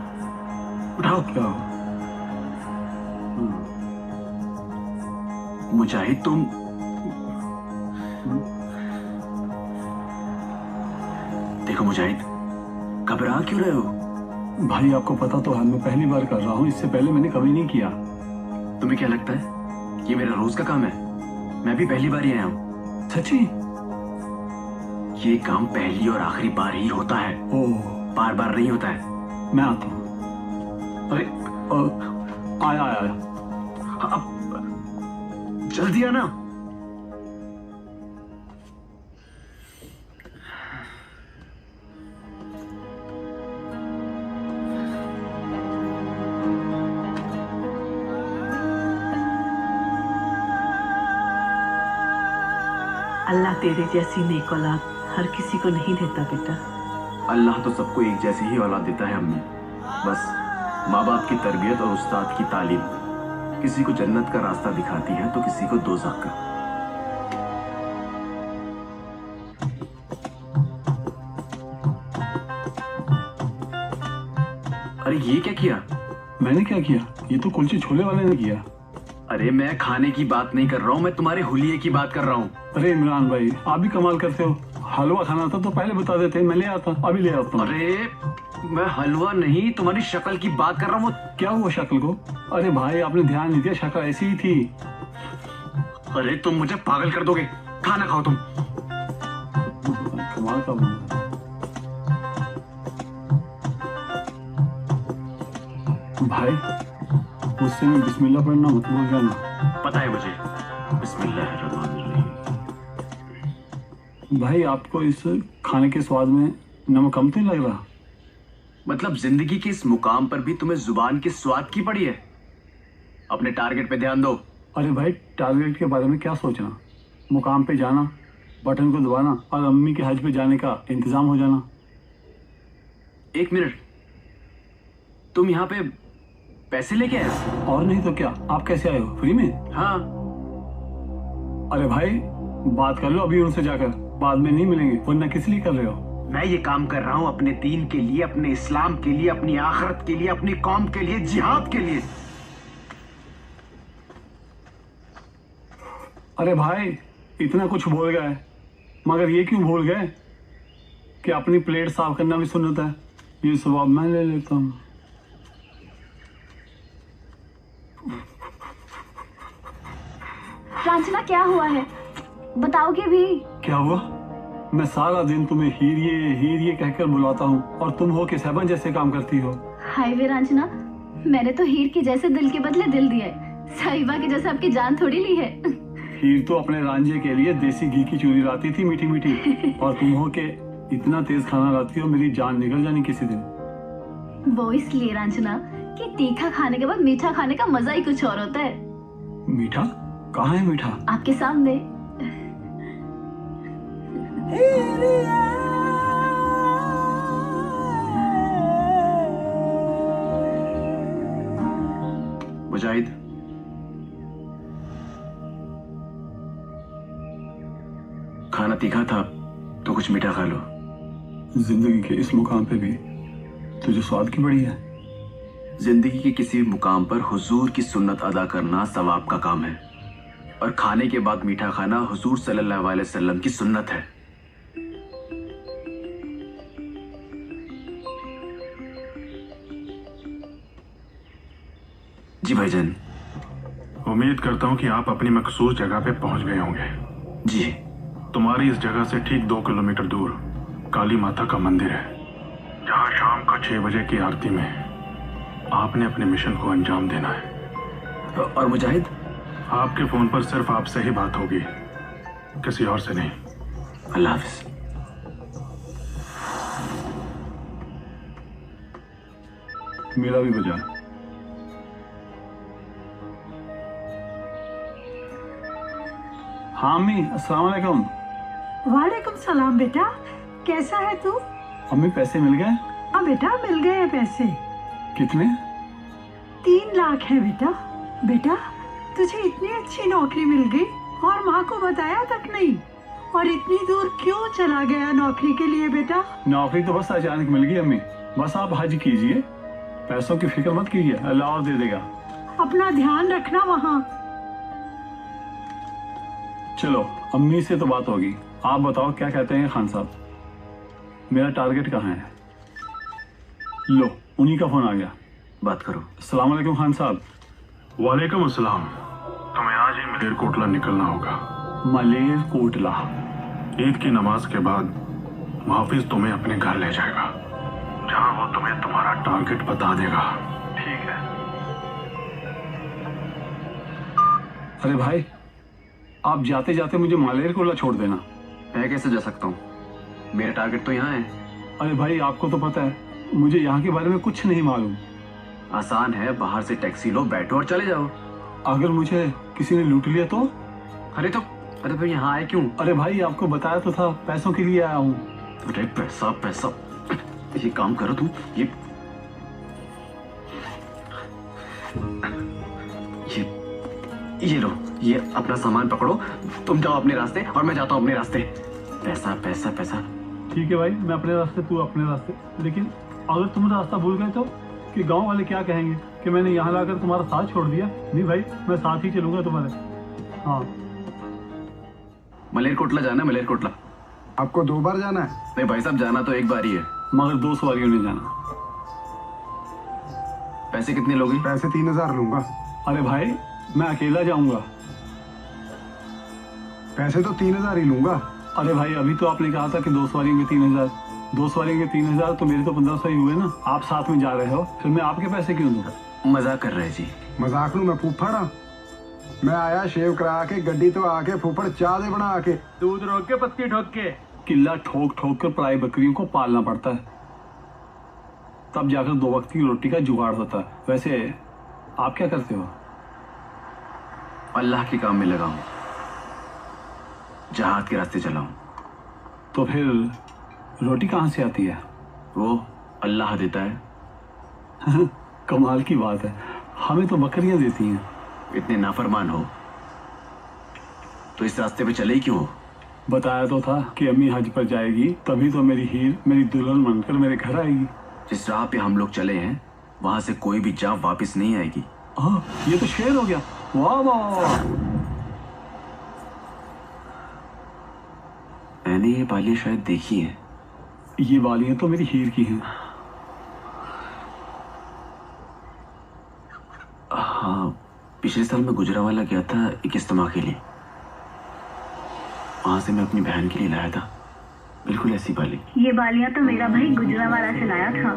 S10: उठाओ।
S5: क्या?
S10: मुजाहिद तुम देखो मुजाहिद, घबरा क्यों रहे हो?
S5: भाई आपको पता तो है मैं पहली बार कर रहा हूँ, इससे पहले मैंने कभी नहीं किया।
S10: तुम्हें क्या लगता है ये मेरा रोज का काम है? मैं भी पहली बार ही आया हूँ।
S5: सच्ची?
S10: ये काम पहली और आखिरी बार ही होता है। बार बार नहीं होता है।
S5: मैं आता हूँ। अरे आया आया आया।
S10: अब जल्दी आना।
S7: अल्लाह तेरे जैसी नेक औलाद हर किसी को नहीं देता बेटा।
S10: अल्लाह तो सबको एक जैसी ही औलाद देता है अम्मी। बस माँ बाप की तरबियत और उस्ताद की तालीम किसी को जन्नत का रास्ता दिखाती है तो किसी को दोज़ख का। अरे ये क्या किया?
S5: मैंने क्या किया? ये तो कुलचे छोले वाले ने किया।
S10: अरे मैं खाने की बात नहीं कर रहा हूँ, मैं तुम्हारे हुलिये की बात कर रहा हूँ।
S5: अरे इमरान भाई, आप भी कमाल करते हो। हलवा खाना था तो पहले बता देते, मैं ले आता, अभी ले आता हूँ।
S10: अरे मैं हलवा नहीं, तुम्हारी शक्ल की बात कर रहा हूँ।
S5: क्या हुआ शक्ल को? अरे भाई आपने ध्यान नहीं दिया, शक्ल ऐसी ही थी।
S10: अरे तुम मुझे पागल कर दोगे। खाना खाओ तुम।
S5: कमाल का। भाई मुझसे में बिस्मिल्लाह पढ़ना मत भूल जाना।
S10: पता है मुझे। बिस्मिल्लाहिर्रहमानिर्रहीम।
S5: भाई आपको इस खाने के स्वाद में नमक कम तो नहीं लग रहा?
S10: मतलब जिंदगी के इस मुकाम पर भी तुम्हें जुबान के स्वाद की पड़ी है? अपने टारगेट पे ध्यान दो।
S5: अरे भाई टारगेट के बारे में क्या सोचना, मुकाम पे जाना, बटन को दबाना और अम्मी के हज पे जाने का इंतजाम हो जाना।
S10: एक मिनट, तुम यहाँ पे पैसे लेके आए?
S5: और नहीं तो क्या, आप कैसे आए हो? फ्री में?
S10: हाँ।
S5: अरे भाई बात कर लो अभी उनसे जाकर, बाद में नहीं मिलेंगे, वरना किस लिए कर रहे हो?
S10: मैं ये काम कर रहा हूँ अपने दीन के लिए, अपने इस्लाम के लिए, अपनी आखिरत के लिए, अपनी कौम के लिए, जिहाद के लिए।
S5: अरे भाई इतना कुछ भूल गए, मगर ये क्यों भूल गए कि अपनी प्लेट साफ करना भी सुन्नत है? ये सवाब मैं ले लेता हूँ।
S21: लांछना क्या हुआ है, बताओगे भी?
S5: क्या हुआ? मैं सारा दिन तुम्हें हीरिए कहकर बुलाता हूँ और तुम हो कि सहबन जैसे काम करती हो।
S21: हाय वीरांजना, मैंने तो हीर के जैसे दिल के बदले दिल दिया है, साहिबा की जैसे आपकी जान थोड़ी ली है।
S5: हीर तो अपने रांझे के लिए देसी घी की चूरी लाती थी मीठी मीठी, और तुम हो के इतना तेज खाना लाती हो मेरी जान निकल जानी किसी दिन।
S21: वो इसलिए रांझना कि तीखा खाने के बाद मीठा खाने का मजा ही कुछ और होता है।
S5: मीठा? कहाँ है मीठा?
S21: आपके सामने।
S10: मुजाहिद, खाना तीखा था तो कुछ मीठा खा लो।
S5: जिंदगी के इस मुकाम पे भी तुझे स्वाद की बड़ी है।
S10: जिंदगी के किसी मुकाम पर हुजूर की सुन्नत अदा करना सवाब का काम है, और खाने के बाद मीठा खाना हुजूर सल्लल्लाहु अलैहि वसल्लम की सुन्नत है। जी भाईजान।
S8: उम्मीद करता हूँ कि आप अपनी मखसूस जगह पे पहुंच गए होंगे।
S10: जी।
S8: तुम्हारी इस जगह से ठीक 2 किलोमीटर दूर काली माता का मंदिर है, जहाँ शाम को 6 बजे की आरती में आपने अपने मिशन को अंजाम देना है।
S10: और मुजाहिद?
S8: आपके फोन पर सिर्फ आपसे ही बात होगी, किसी और से नहीं।
S10: अल्लाह हाफिज।
S5: मेरा भी बजा। हाँ अम्मी, अस्सलाम वालेकुम।
S7: वालेकुम सलाम बेटा, कैसा है तू?
S5: अम्मी पैसे मिल गए?
S7: हाँ बेटा, मिल गए हैं पैसे।
S5: कितने?
S7: 3 लाख है बेटा। बेटा तुझे इतनी अच्छी नौकरी मिल गई और माँ को बताया तक नहीं, और इतनी दूर क्यों चला गया नौकरी के लिए बेटा?
S5: नौकरी तो बस अचानक मिल गई अम्मी, बस आप हज कीजिए, पैसों की फिक्र मत कीजिए, अल्लाह और दे देगा।
S7: अपना ध्यान रखना वहाँ।
S5: चलो अम्मी से तो बात होगी, आप बताओ क्या कहते हैं खान साहब, मेरा टारगेट कहाँ है? लो उन्हीं का फोन आ गया,
S10: बात करो।
S5: अस्सलाम वालेकुम खान साहब।
S8: वालेकुम अस्सलाम। तुम्हें आज ही मलेरकोटला निकलना होगा।
S5: मलेरकोटला?
S8: ईद की नमाज के बाद मुहाफिज तुम्हें अपने घर ले जाएगा, जहाँ वो तुम्हें तुम्हारा टारगेट बता देगा। ठीक है?
S5: अरे भाई, आप जाते जाते मुझे मलेरकोटला छोड़ देना।
S10: मैं कैसे जा सकता हूँ, मेरा टारगेट तो यहाँ है।
S5: अरे भाई आपको तो पता है, मुझे यहाँ के बारे में कुछ नहीं मालूम।
S10: आसान है, बाहर से टैक्सी लो, बैठो और चले जाओ।
S5: अगर मुझे किसी ने लूट लिया तो?
S10: अरे फिर यहाँ आए क्यों?
S5: अरे भाई आपको बताया तो था, पैसों के लिए आया हूँ।
S10: अरे पैसा पैसा, ये काम करो तुम, ये लो, ये अपना सामान पकड़ो, तुम जाओ अपने रास्ते और मैं जाता हूँ अपने रास्ते। पैसा पैसा पैसा।
S5: ठीक है भाई, मैं अपने रास्ते, तू अपने रास्ते। लेकिन अगर तुम रास्ता भूल गए तो कि गांव वाले क्या कहेंगे कि मैंने यहाँ लाकर तुम्हारा साथ छोड़ दिया? नहीं भाई, मैं साथ ही चलूंगा तुम्हारे। हाँ।
S10: मलेरकोटला जाना है, मलेरकोटला।
S12: आपको 2 बार जाना है?
S10: नहीं भाई साहब, जाना तो 1 बार ही है।
S5: मगर 2 सवारियों ने जाना।
S10: पैसे कितने लोगे?
S12: पैसे 3000 लूंगा।
S5: अरे भाई मैं अकेला जाऊंगा।
S12: पैसे तो 3000 ही लूंगा।
S5: अरे भाई अभी तो आपने कहा था कि 2 सवारियों के 3000, 2 सवारियों के 3000, तो मेरे तो 1500 ही हुए ना। आप साथ में जा रहे हो, फिर मैं आपके पैसे क्यों दूंगा?
S10: मजाक कर रहे जी।
S12: मजाक नू मैं फूफड़ा, मैं आया शेव करा के, गड्डी तो आके फूफड़ चाह दे बना के,
S18: दूध रोक के पत्ती ठोक के।
S5: किला ठोक ठोक कर पराई बकरियों को पालना पड़ता है, तब जाकर 2 वक्त की रोटी का जुगाड़ होता है। वैसे आप क्या करते हो?
S10: अल्लाह के काम में लगा हूं, जहाद के रास्ते चला हूं।
S5: तो फिर रोटी कहाँ से आती है?
S10: वो अल्लाह देता है।
S5: कमाल की बात है, हमें तो बकरियां देती हैं।
S10: इतने नाफरमान हो तो इस रास्ते पे चले ही क्यों?
S5: बताया तो था कि अम्मी हज पर जाएगी, तभी तो मेरी हीर मेरी दुल्हन बनकर मेरे घर आएगी।
S10: जिस राह पे हम लोग चले हैं वहां से कोई भी जान वापस नहीं आएगी।
S5: हाँ, ये तो शेर हो गया। वाह वाह।
S10: मैंने ये बालियां शायद देखी हैं।
S5: ये बालियां तो मेरी हीर की हैं।
S10: हाँ, पिछले साल मैं गुजरावाला गया था एक इज्तिमा के लिए, वहां से मैं अपनी बहन के लिए लाया था। बिल्कुल ऐसी बाली।
S21: ये बालियां तो मेरा भाई गुजरावाला से लाया था।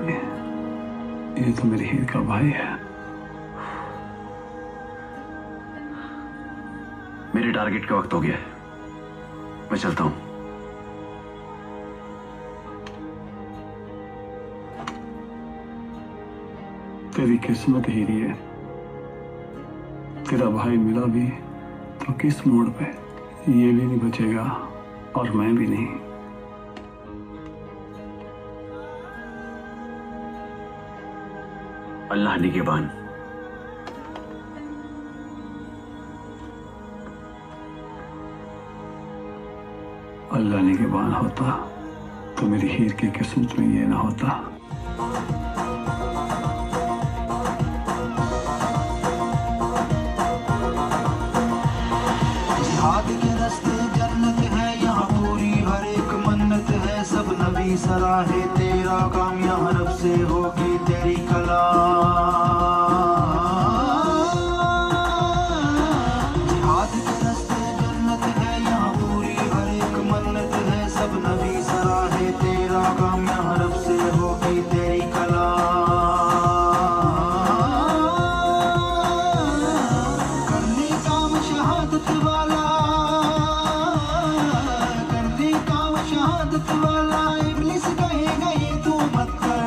S5: ये तो मेरी हीर का भाई है।
S10: मेरे टारगेट का वक्त हो गया है, मैं चलता हूं।
S5: तेरी किस्मत हीरी है, तेरा भाई मिला भी तो किस मोड़ पे, ये भी नहीं बचेगा और मैं भी नहीं।
S10: अल्लाह निगहबान।
S5: अल्लाह निगहबान होता तो मेरी हीर की किस्मत में ये ना होता।
S2: जिहाद के रास्ते जन्नत है, यहाँ पूरी हर एक मन्नत है। सब नबी सराहे तेरा काम, यहाँ रब से होगी तेरी कला। जिहाद के रास्ते जन्नत है, यहाँ पूरी हर एक मन्नत है। सब नबी सराहे तेरा काम, यहाँ रब से होगी तेरी कला। करने काम शहादत वाला, करने काम शहादत वाला, इब्लिस कहेगा ये तू मत कर।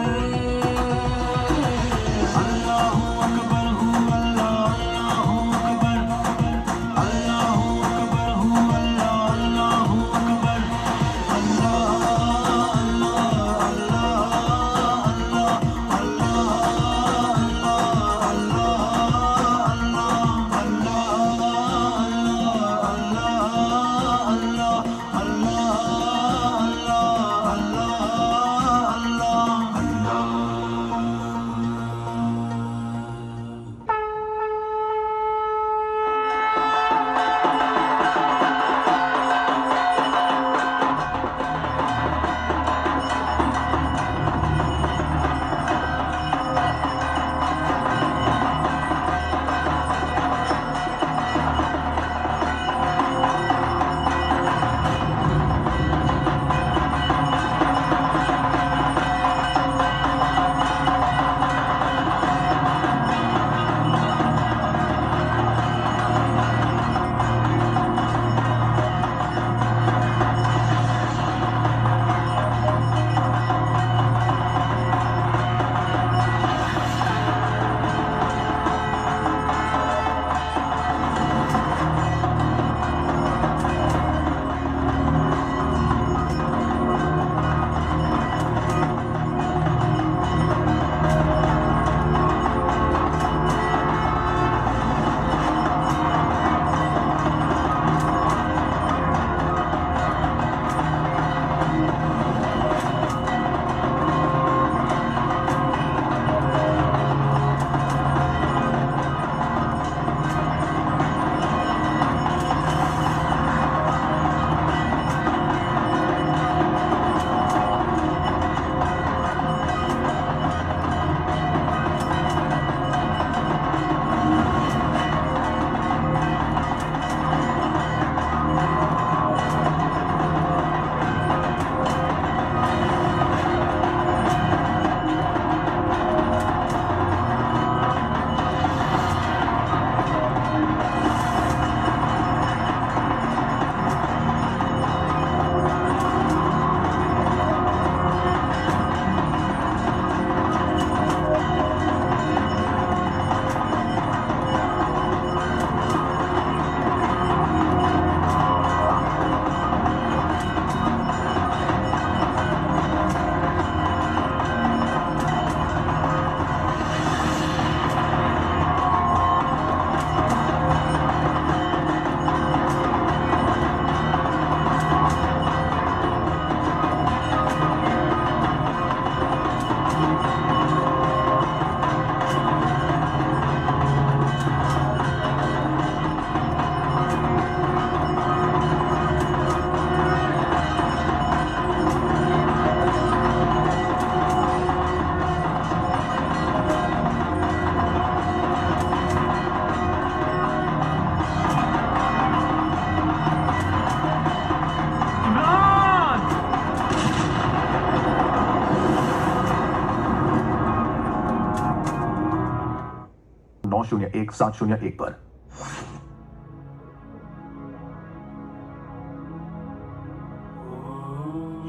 S1: 701-701 पर।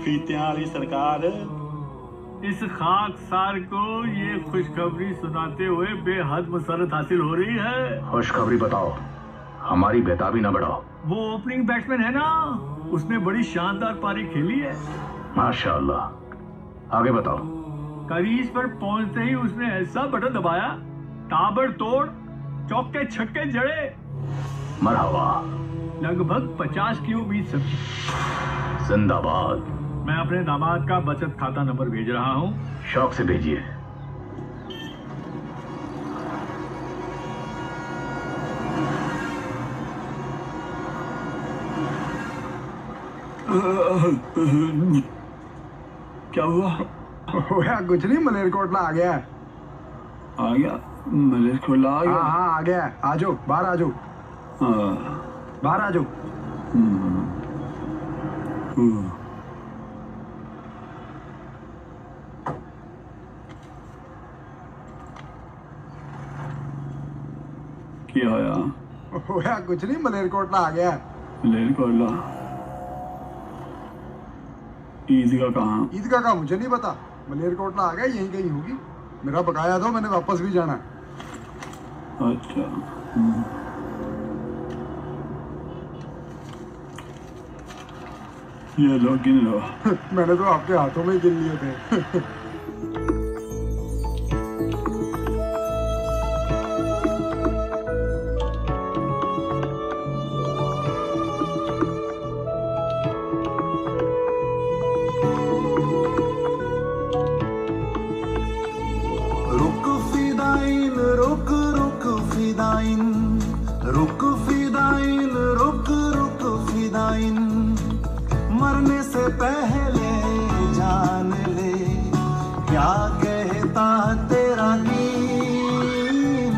S5: फीतियां वाली सरकार, इस खाकसार को ये खुशखबरी सुनाते हुए बेहद मसरत हासिल हो रही है।
S16: खुशखबरी बताओ, हमारी बेताबी ना बढ़ाओ।
S5: वो ओपनिंग बैट्समैन है ना, उसने बड़ी शानदार पारी खेली है।
S16: माशाअल्लाह, आगे बताओ।
S5: क्रीज पर पहुंचते ही उसने ऐसा बटन दबाया, ताबड़तोड़ चौके छक्के जड़े।
S16: मरहबा।
S5: लगभग 50 की उम्मीद समझी।
S16: जिंदाबाद।
S5: मैं अपने दामाद का बचत खाता नंबर भेज रहा हूँ।
S16: शौक से भेजिए।
S5: क्या हुआ?
S12: होया कुछ नहीं, मलेरकोटला आ गया है।
S5: आ गया? मलेरकोटला आ गया?
S12: हाँ आ गया है। आ जाओ, बाहर आ जाओ। बाहर आ जाओ।
S5: क्या होया?
S12: होया कुछ नहीं, मलेरकोटला आ गया है।
S5: मलेरकोटला? ईदगाह कहाँ?
S12: ईदगाह का मुझे नहीं पता, मलेरकोटला आ गया, यहीं कहीं होगी। मेरा बकाया दो, मैंने वापस भी जाना है।
S5: अच्छा। ये लो, गिन लो।
S12: मैंने तो आपके हाथों में ही गिन लिए थे।
S2: रुक फिदाइन, रुक रुक फिदाइन, रुक फिदाइन, रुक रुक फिदाइन, मरने से पहले जान ले क्या कहता तेरा दीन।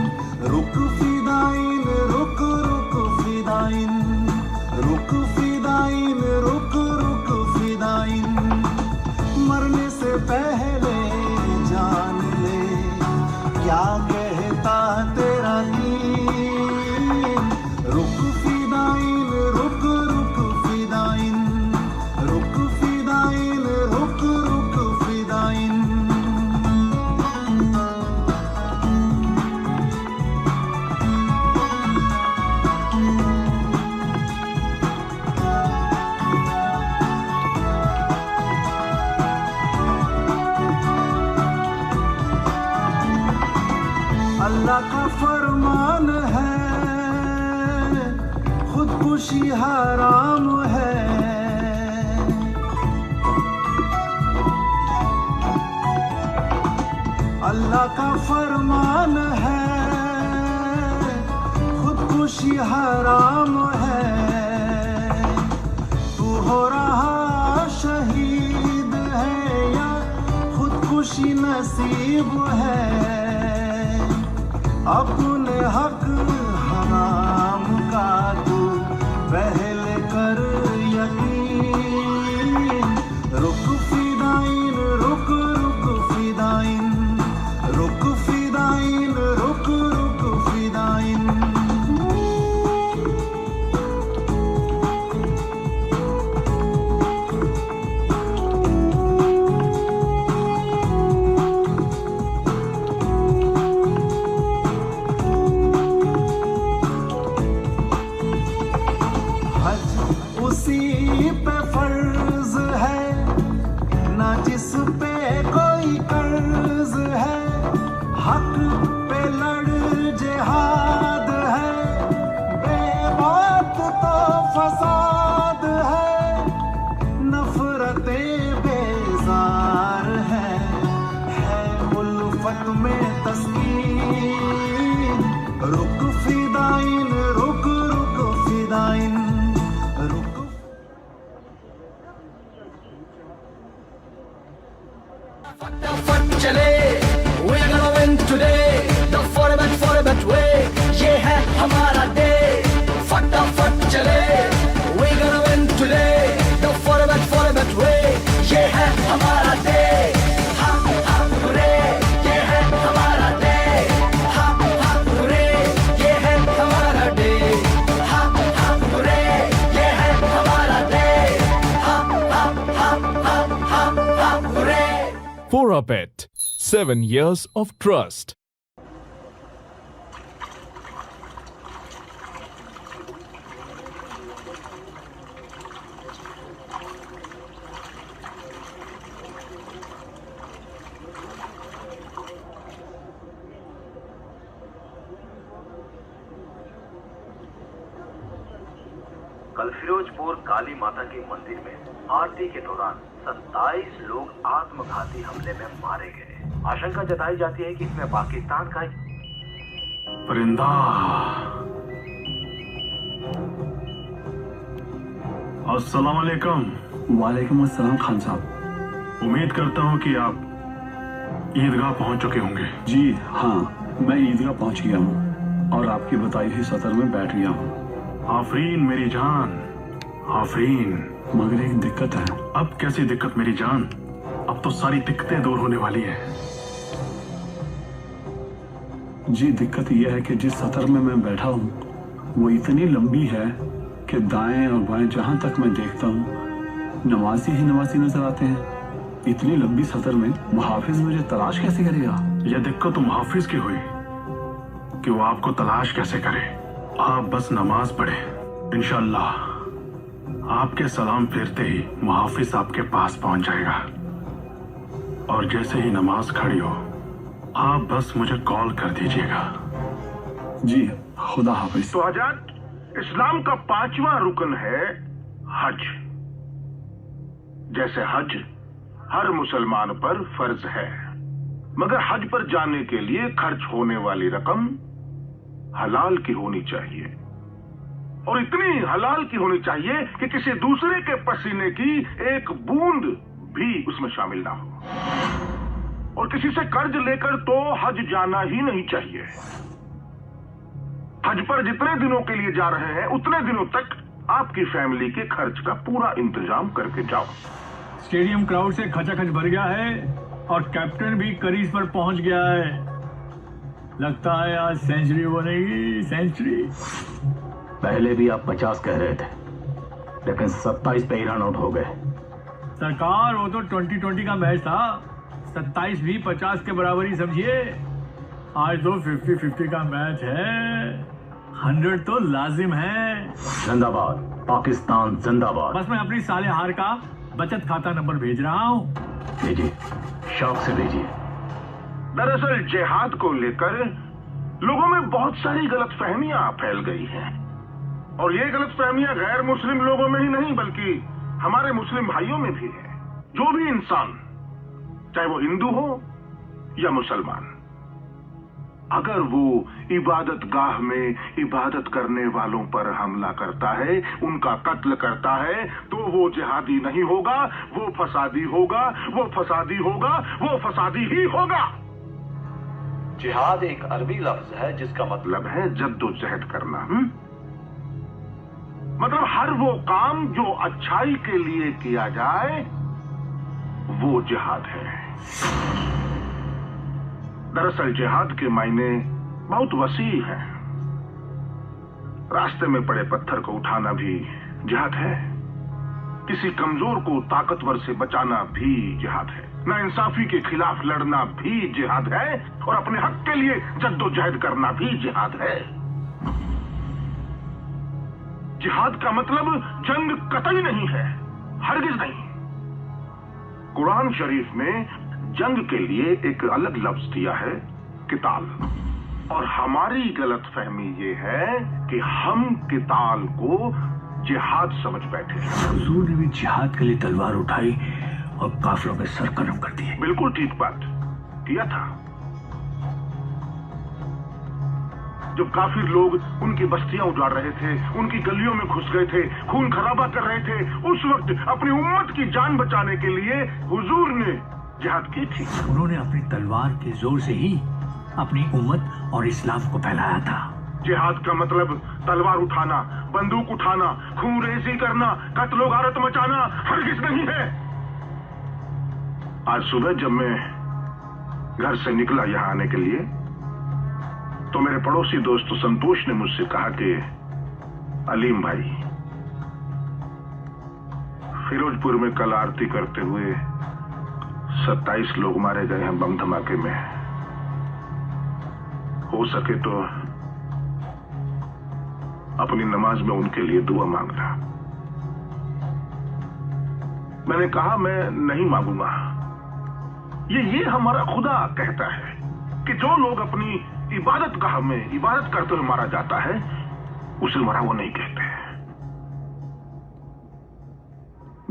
S2: रुक फिदाइन, रुक रुक फिदाइन, रुक फिदाइन, रुक रुक फिदाइन, मरने से पहले जान ले क्या कहता तेरा दीन। रुक फिदाइन, रुक रुक फिदाइन, रुक फिदाइन, रुक रुक फिदाइन। अल्लाह का फरमान है, खुदकुशी हराम है। अल्लाह का फरमान है, खुदकुशी हराम है। तू हो रहा शहीद है या खुदकुशी नसीब है। अपने हक हराम का तू पहले कर यकीन। रुक फिदाइन, रुक रुक फिदाइन, रुक फिदाइन, रुक रुक फिदाइन। उसी पे फर्ज है ना जिस पे कोई कर्ज है। हक पे लड़ जिहाद है, बेबात तो फसाद है। नफरतें बेजार है उल्फत में तस्कीन। रुक फिदाइन, रुक रुक फिदाइन, रुक।
S22: फटाफट चले, we're gonna win today, the format way, ये है हमारा day। फटाफट चले, we're gonna win today, the format way, ये है हमारा day। हम hooray, ये है हमारा day। हम hooray,
S1: 4UpBet, 7 years of trust.
S19: कल फिरोजपुर काली माता के मंदिर में आरती के दौरान 27 लोग आत्मघाती हमले में मारे गए। आशंका जताई जाती है कि इसमें पाकिस्तान का
S8: परिंदा। अस्सलाम वालेकुम।
S5: वालेकुम अस्सलाम खान साहब।
S8: उम्मीद करता हूँ कि आप ईदगाह पहुँच चुके होंगे।
S5: जी हाँ, मैं ईदगाह पहुँच गया हूँ और आपकी बताई हुई सतर में बैठ गया हूँ।
S8: आफरीन मेरी जान, आफरीन।
S5: मगर एक दिक्कत है।
S8: अब कैसी दिक्कत मेरी जान? अब तो सारी दिक्कतें दूर होने वाली हैं।
S5: जी दिक्कत यह है कि जिस सतर में मैं बैठा हूँ वो इतनी लंबी है कि दाएं और बाएं जहां तक मैं देखता हूँ नमाजी ही नमाजी नजर आते हैं। इतनी लंबी सतर में मुहाफिज मुझे तलाश कैसे करेगा?
S8: यह दिक्कत तो मुहाफिज की हुई कि वो आपको तलाश कैसे करे। आप बस नमाज पढ़े, इंशाअल्लाह आपके सलाम फेरते ही मुहाफिज आपके पास पहुंच जाएगा। और जैसे ही नमाज खड़ी हो आप बस मुझे कॉल कर दीजिएगा।
S5: जी खुदा हाफिज।
S14: तो आजाद, इस्लाम का 5वां रुकन है हज। जैसे हज हर मुसलमान पर फर्ज है, मगर हज पर जाने के लिए खर्च होने वाली रकम हलाल की होनी चाहिए, और इतनी हलाल की होनी चाहिए कि किसी दूसरे के पसीने की एक बूंद भी उसमें शामिल ना हो। और किसी से कर्ज लेकर तो हज जाना ही नहीं चाहिए। हज पर जितने दिनों के लिए जा रहे हैं उतने दिनों तक आपकी फैमिली के खर्च का पूरा इंतजाम करके जाओ।
S13: स्टेडियम क्राउड से खचाखच भर गया है और कैप्टन भी करीज पर पहुंच गया है। लगता है आज सेंचुरी बनेगी, सेंचुरी।
S16: पहले भी आप 50 कह रहे थे, लेकिन 27 पे ही रन आउट हो गए।
S13: सरकार वो तो 2020 का मैच था, 27 भी 50 के बराबर ही समझिए। आज तो 50-50 का मैच है, 100 तो लाजिम है।
S16: जिंदाबाद पाकिस्तान, जिंदाबाद।
S13: बस मैं अपनी साले हार का बचत खाता नंबर भेज रहा हूँ।
S16: भेजिए, शौक से भेजिए।
S14: दरअसल जिहाद को लेकर लोगों में बहुत सारी गलतफहमियां फैल गई हैं, और ये गलतफहमियां गैर मुस्लिम लोगों में ही नहीं बल्कि हमारे मुस्लिम भाइयों में भी है। जो भी इंसान, चाहे वो हिंदू हो या मुसलमान, अगर वो इबादत गाह में इबादत करने वालों पर हमला करता है, उनका कत्ल करता है, तो वो जिहादी नहीं होगा, वो फसादी होगा, वो फसादी होगा, वो फसादी ही होगा।
S19: जिहाद एक अरबी लफ्ज है जिसका मतलब
S14: है जद्दोजहद करना। मतलब हर वो काम जो अच्छाई के लिए किया जाए वो जिहाद है। दरअसल जिहाद के मायने बहुत वसी हैं। रास्ते में पड़े पत्थर को उठाना भी जिहाद है, किसी कमजोर को ताकतवर से बचाना भी जिहाद है, नाइंसाफी के खिलाफ लड़ना भी जिहाद है, और अपने हक के लिए जद्दोजहद करना भी जिहाद है। जिहाद का मतलब जंग कतई नहीं है, हरगिज नहीं। कुरान शरीफ में जंग के लिए एक अलग लफ्ज दिया है, किताल। और हमारी गलतफहमी ये है कि हम किताल को जिहाद समझ बैठे हैं।
S13: हुजूर ने भी जिहाद के लिए तलवार उठाई और काफिरों के सर कलम कर दिए।
S14: बिल्कुल ठीक बात किया था। जब काफिर लोग उनकी बस्तियां उजाड़ रहे थे, उनकी गलियों में घुस गए थे, खून खराबा कर रहे थे, उस वक्त अपनी उम्मत की जान बचाने के लिए हुजूर ने जिहाद की थी।
S13: उन्होंने अपनी तलवार के जोर से ही अपनी उम्मत और इस्लाम को फैलाया था।
S14: जिहाद का मतलब तलवार उठाना, बंदूक उठाना, खून रेजी करना, कत्लो गारत मचाना हरगिज नहीं है। आज सुबह जब मैं घर से निकला यहाँ आने के लिए, तो मेरे पड़ोसी दोस्त संतोष ने मुझसे कहा कि अलीम भाई, फिरोजपुर में कल आरती करते हुए 27 लोग मारे गए हैं बम धमाके में। हो सके तो अपनी नमाज में उनके लिए दुआ मांगना। मैंने कहा मैं नहीं मांगूंगा। ये हमारा खुदा कहता है कि जो लोग अपनी इबादत गाह में इबादत करते हुए मारा जाता है उसे मरा वो नहीं कहते।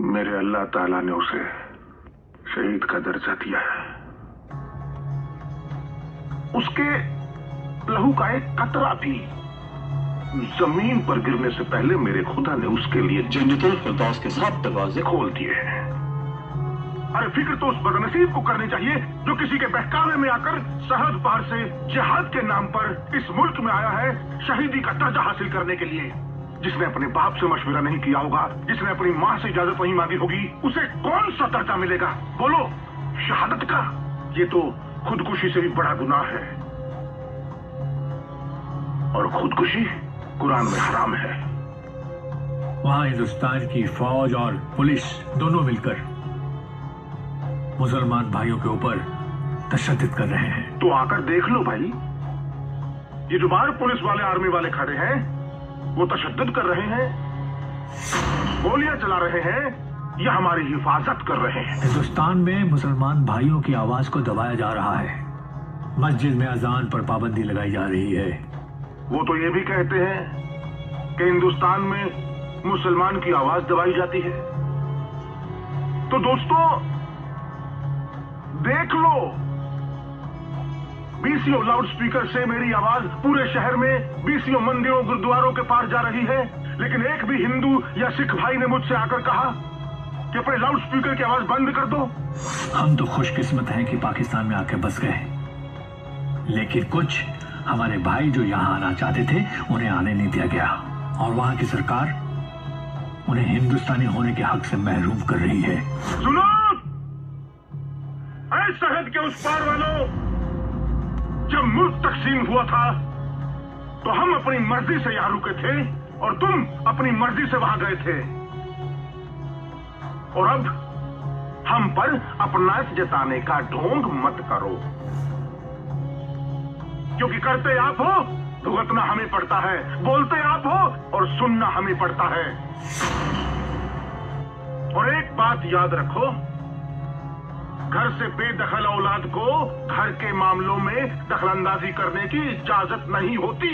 S14: मेरे अल्लाह ताला ने उसे शहीद का दर्जा दिया है। उसके लहू का एक कतरा भी जमीन पर गिरने से पहले मेरे खुदा ने उसके लिए जन्नतुल फिरदौस के 7 दरवाजे खोल दिए हैं। अरे फिक्र तो उस बदनसीब को करनी चाहिए जो किसी के बहकावे में आकर सरहद पार से जिहाद के नाम पर इस मुल्क में आया है शहीदी का दर्जा हासिल करने के लिए। जिसने अपने बाप से मशवरा नहीं किया होगा, जिसने अपनी माँ से इजाजत नहीं मांगी होगी, उसे कौन सा दर्जा मिलेगा बोलो? शहादत का। ये तो खुदकुशी से भी बड़ा गुनाह है और खुदकुशी कुरान में हराम है।
S13: वहां हिंदुस्तान की फौज और पुलिस दोनों मिलकर मुसलमान भाइयों के ऊपर तशद्दुद कर रहे हैं।
S14: तो आकर देख लो भाई, ये जो बाहर पुलिस वाले आर्मी वाले खड़े हैं वो तशद्दुद कर रहे हैं, गोलियां चला रहे हैं या हमारी हिफाजत कर रहे हैं।
S13: हिंदुस्तान में मुसलमान भाइयों की आवाज को दबाया जा रहा है। मस्जिद में अजान पर पाबंदी लगाई जा रही है।
S14: वो तो ये भी कहते हैं कि हिंदुस्तान में मुसलमान की आवाज दबाई जाती है। तो दोस्तों देख लो, बीसियों लाउड स्पीकर से मेरी आवाज पूरे शहर में बीसियों मंदिरों गुरुद्वारों के पार जा रही है, लेकिन एक भी हिंदू या सिख भाई ने मुझसे आकर कहा कि अपने लाउड स्पीकर की आवाज बंद कर दो।
S13: हम तो खुशकिस्मत हैं कि पाकिस्तान में आके बस गए, लेकिन कुछ हमारे भाई जो यहाँ आना चाहते थे उन्हें आने नहीं दिया गया और वहाँ की सरकार उन्हें हिंदुस्तानी होने के हक से महरूम कर रही है।
S14: सुनो, ऐ सरहद के उस पार वालों, जब मुल्क तकसीम हुआ था तो हम अपनी मर्जी से यहाँ रुके थे और तुम अपनी मर्जी से वहां गए थे, और अब हम पर अपना जताने का ढोंग मत करो, क्योंकि करते आप हो भुगतना हमें पड़ता है, बोलते आप हो और सुनना हमें पड़ता है। और एक बात याद रखो, घर से बेदखल औलाद को घर के मामलों में दखलंदाजी करने की इजाजत नहीं होती।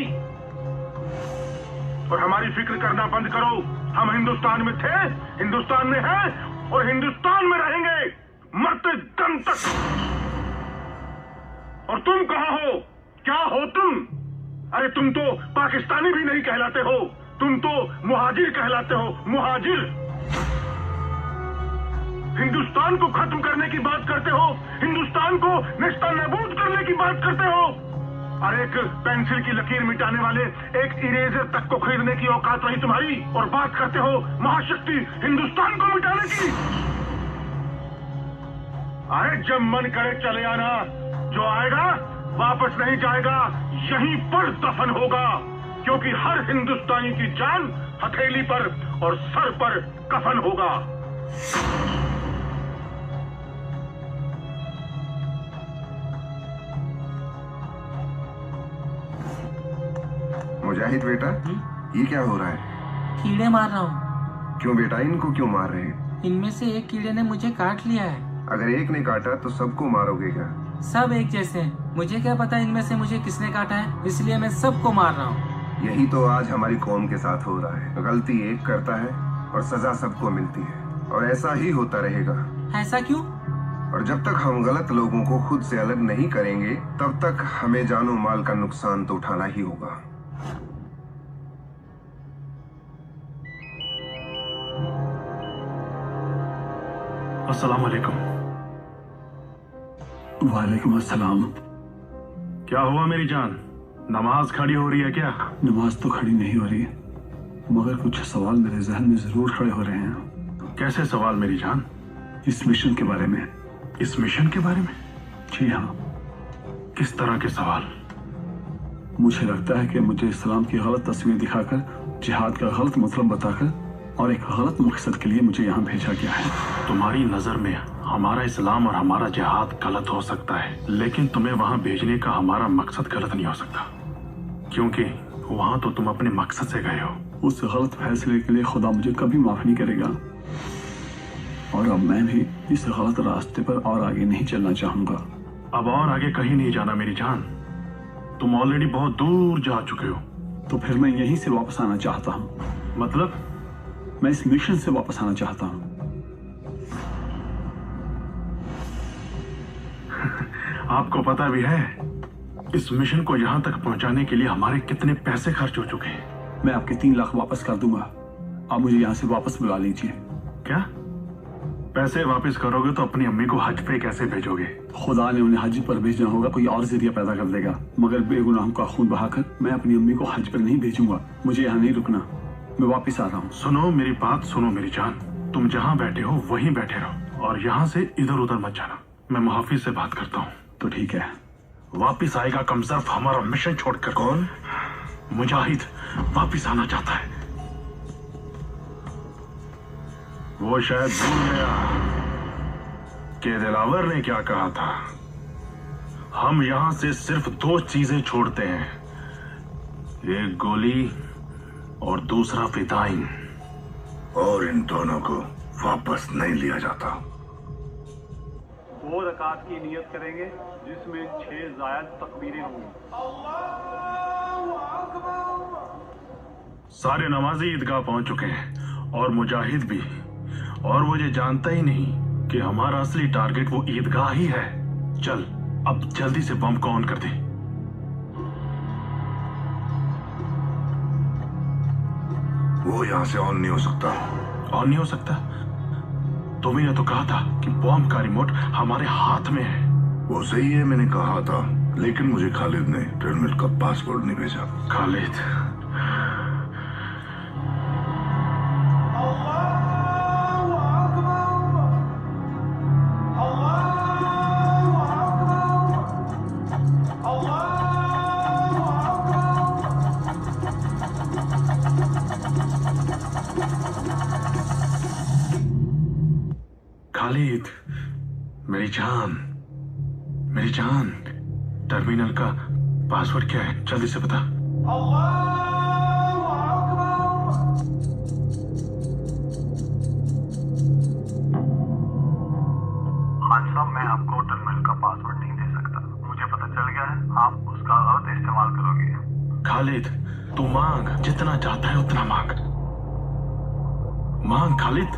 S14: और हमारी फिक्र करना बंद करो। हम हिंदुस्तान में थे, हिंदुस्तान में हैं और हिंदुस्तान में रहेंगे मरते दम तक। और तुम कहां हो? क्या हो तुम? अरे तुम तो पाकिस्तानी भी नहीं कहलाते हो, तुम तो मुहाजिर कहलाते हो, मुहाजिर। हिंदुस्तान को खत्म करने की बात करते हो, हिंदुस्तान को नेस्तनाबूद करने की बात करते हो। और एक पेंसिल की लकीर मिटाने वाले एक इरेजर तक को खरीदने की औकात नहीं तुम्हारी, और बात करते हो महाशक्ति हिंदुस्तान को मिटाने की। अरे जब मन करे चले आना, जो आएगा वापस नहीं जाएगा, यहीं पर दफन होगा, क्योंकि हर हिंदुस्तानी की जान हथेली पर और सर पर कफन होगा।
S3: मुजाहिद बेटा, ये क्या हो रहा है?
S9: कीड़े मार रहा हूँ।
S3: क्यों बेटा, इनको क्यों मार रहे हैं?
S9: इनमें से एक कीड़े ने मुझे काट लिया है।
S3: अगर एक ने काटा तो सबको मारोगे क्या?
S9: सब एक जैसे हैं। मुझे क्या पता इनमें से मुझे किसने काटा है, इसलिए मैं सबको मार रहा हूँ।
S3: यही तो आज हमारी कौम के साथ हो रहा है। गलती एक करता है और सजा सबको मिलती है, और ऐसा ही होता रहेगा।
S9: ऐसा क्यों?
S3: और जब तक हम गलत लोगों को खुद से अलग नहीं करेंगे, तब तक हमें जानो माल का नुकसान तो उठाना ही होगा।
S8: अस्सलाम वालेकुम।
S5: वालेकुम अस्सलाम।
S8: क्या हुआ मेरी जान, नमाज खड़ी हो रही है क्या?
S5: नमाज तो खड़ी नहीं हो रही, मगर कुछ सवाल मेरे जहन में जरूर खड़े हो रहे हैं।
S8: कैसे सवाल मेरी जान?
S5: इस मिशन के बारे में।
S8: इस मिशन के बारे में?
S5: जी हाँ।
S8: किस तरह के सवाल?
S5: मुझे लगता है कि मुझे इस्लाम की गलत तस्वीर दिखाकर, जिहाद का गलत मतलब बताकर और एक गलत मकसद के लिए मुझे यहाँ भेजा गया है।
S8: तुम्हारी नजर में हमारा इस्लाम और हमारा जिहाद गलत हो सकता है, लेकिन तुम्हें वहां भेजने का हमारा मकसद गलत नहीं हो सकता, क्योंकि वहां तो तुम अपने मकसद से गए हो।
S5: उस गलत फैसले के लिए खुदा मुझे कभी माफ नहीं करेगा, और अब मैं भी इस गलत रास्ते पर और आगे नहीं चलना चाहूंगा।
S8: अब और आगे कहीं नहीं जाना मेरी जान, तुम ऑलरेडी बहुत दूर जा चुके हो।
S5: तो फिर मैं यहीं से वापस आना चाहता हूँ।
S8: मतलब?
S5: मैं इस मिशन से वापस आना चाहता हूँ।
S8: आपको पता भी है इस मिशन को यहाँ तक पहुँचाने के लिए हमारे कितने पैसे खर्च हो चुके हैं?
S5: मैं आपके 3 लाख वापस कर दूंगा, आप मुझे यहाँ से वापस बुला लीजिए।
S8: क्या पैसे वापस करोगे तो अपनी अम्मी को हज पे कैसे भेजोगे?
S5: खुदा ने उन्हें हज पर भेजना होगा, कोई और जरिया पैदा कर देगा, मगर बेगुनाहों का खून बहाकर मैं अपनी अम्मी को हज पर नहीं भेजूंगा। मुझे यहाँ नहीं रुकना, मैं वापस आ रहा हूँ।
S8: सुनो मेरी बात, सुनो मेरी जान, तुम जहाँ बैठे हो वहीं बैठे रहो और यहाँ से इधर उधर मत जाना। मैं मुहाफिज से बात करता हूँ।
S5: तो ठीक है।
S8: वापिस आएगा कमसर्फ हमारा मिशन छोड़कर। कौन? मुजाहिद वापिस आना चाहता है। वो शायद भूल गया कि दिलावर ने क्या कहा था। हम यहां से सिर्फ 2 चीजें छोड़ते हैं, एक गोली और दूसरा फिदाइन,
S14: और इन दोनों को वापस नहीं लिया जाता।
S5: 2 रकात की नियत करेंगे जिसमें 6 जायद तकबीरें होंगी।
S8: सारे नमाजी ईदगाह पहुंच चुके हैं और मुजाहिद भी, और वो ये जानता ही नहीं कि हमारा असली टारगेट वो ईदगाह ही है। चल अब जल्दी से बम को ऑन कर दे।
S14: वो यहाँ से ऑन नहीं हो सकता।
S8: ऑन नहीं हो सकता? तुम्ही ने तो कहा था कि बॉम्ब का रिमोट हमारे हाथ में है।
S14: वो सही है, मैंने कहा था, लेकिन मुझे खालिद ने टर्मिनल का पासवर्ड नहीं भेजा।
S8: खालिद? खालिद, मेरी जान, मेरी जान, टर्मिनल का पासवर्ड क्या है? जल्दी से बता।
S19: खान साहब, मैं आपको टर्मिनल का पासवर्ड नहीं दे सकता। मुझे पता चल गया है आप उसका गलत इस्तेमाल करोगे।
S8: खालिद, तू मांग, जितना चाहता है उतना मांग। मांग खालिद।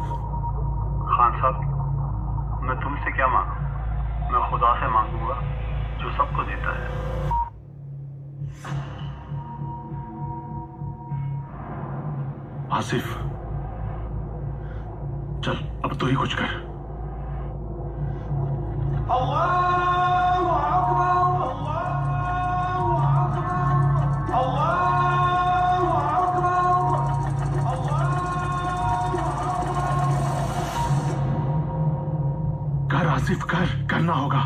S19: खान साहब, मैं तुमसे क्या मांगू? मैं खुदा से मांगूंगा जो सबको देता है।
S8: आसिफ, चल अब तू ही कुछ कर। कर आसिफ, करना होगा।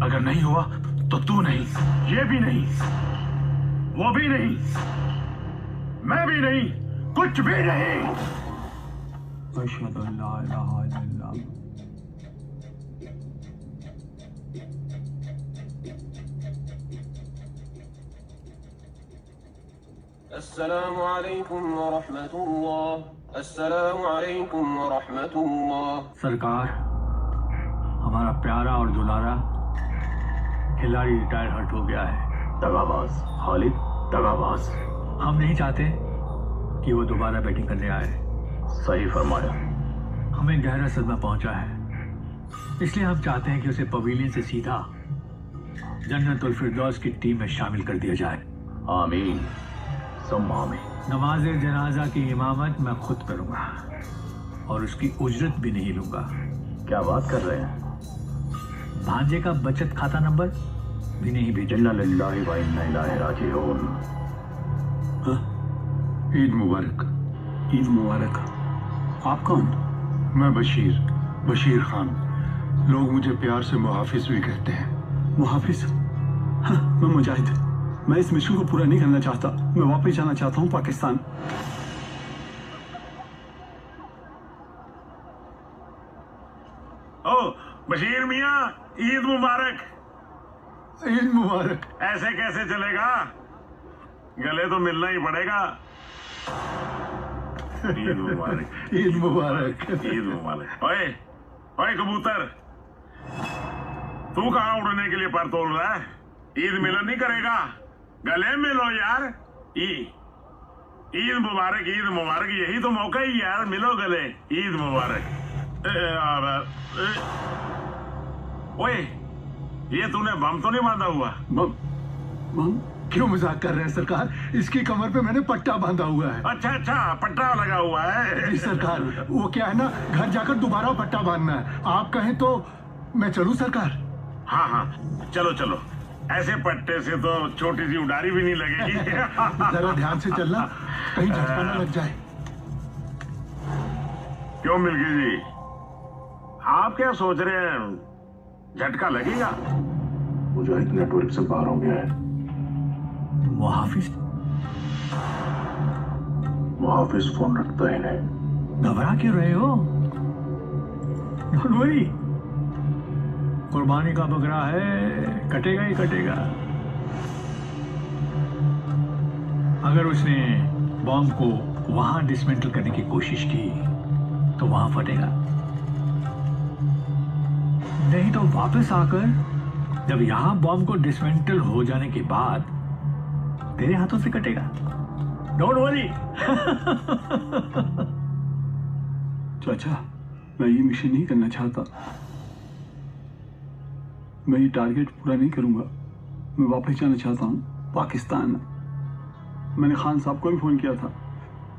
S8: अगर नहीं हुआ तो तू नहीं, ये भी नहीं, वो भी नहीं, मैं भी नहीं, कुछ भी नहीं।
S5: अशहदु अल्ला इलाहा इल्लल्लाह।
S4: अस्सलामु अलैकुम व रहमतुल्लाह। अस्सलामु अलैकुम व रहमतुल्लाह।
S13: सरकार, हमारा प्यारा और दुलारा खिलाड़ी रिटायर हर्ट हो गया है।
S10: दगाबाज खालिद, दगाबाज।
S13: हम नहीं चाहते कि वो दोबारा बैटिंग करने आए।
S10: सही फरमाया।
S13: हमें गहरा सदमा पहुंचा है, इसलिए हम चाहते हैं कि उसे पवेलियन से सीधा जन्नतुल फिरदौस की टीम में शामिल कर दिया जाए।
S10: आमीन, सुम्मा आमीन।
S13: नमाज जनाजा की इमामत मैं खुद करूंगा और उसकी उजरत भी नहीं लूंगा।
S10: क्या बात कर रहे हैं?
S13: भांजे का बचत खाता नंबर भी नहीं भेजा।
S10: इन्ना लिल्लाहि व इन्ना इलैहि राजिऊन।
S5: ईद मुबारक। ईद मुबारक। आप कौन?
S12: मैं बशीर खान। लोग मुझे प्यार से मुहाफिज भी कहते हैं।
S5: मुहाफिज? हाँ, मैं मुजाहिद। मैं इस मिशन को पूरा नहीं करना चाहता। मैं वापस जाना चाहता हूँ पाकिस्तान।
S14: बशीर मियाँ, ईद मुबारक।
S12: ईद मुबारक।
S14: ऐसे कैसे चलेगा, गले तो मिलना ही पड़ेगा। ईद मुबारक।
S12: ईद मुबारक।
S14: ईद मुबारक। ओए ओए कबूतर, तू कहाँ उड़ने के लिए पर तोल रहा है? ईद मिलन नहीं करेगा, गले मिलो यार। ईद मुबारक, ईद मुबारक, यही तो मौका ही यार, मिलो गले। ईद मुबारक। ओए, ये तूने बम तो नहीं बांधा हुआ?
S12: बम क्यों मजाक कर रहे हैं सरकार? इसकी कमर पे मैंने पट्टा बांधा हुआ है।
S14: अच्छा अच्छा, पट्टा लगा हुआ है।
S12: जी सरकार, वो क्या है ना, घर जाकर दोबारा पट्टा बांधना है। आप कहें तो मैं चलूं सरकार?
S14: हाँ हाँ, चलो चलो। ऐसे पट्टे से तो छोटी सी उडारी भी नहीं लगेगी।
S12: जरा ध्यान से चलना, कहीं झटका न लग जाए।
S14: क्यों मिल्की जी, आप क्या सोच रहे हैं, झटका लगेगा?
S8: मुजाहिद नेटवर्क से बाहर हो गया है। मुहाफिज फोन रखता ही नहीं।
S13: घबरा क्यों रहे हो? डोंट वरी, कुर्बानी का बकरा है, कटेगा ही कटेगा। अगर उसने बॉम्ब को वहां डिसमेंटल करने की कोशिश की तो वहां फटेगा, नहीं तो वापस आकर जब यहां बॉम्ब को डिसमेंटल हो जाने के बाद तेरे हाथों से कटेगा। Don't worry.
S5: चाचा, मैं ये मिशन नहीं करना चाहता। मैं ये टारगेट पूरा नहीं करूंगा। मैं वापस जाना चाहता हूँ पाकिस्तान। मैंने खान साहब को भी फोन किया था,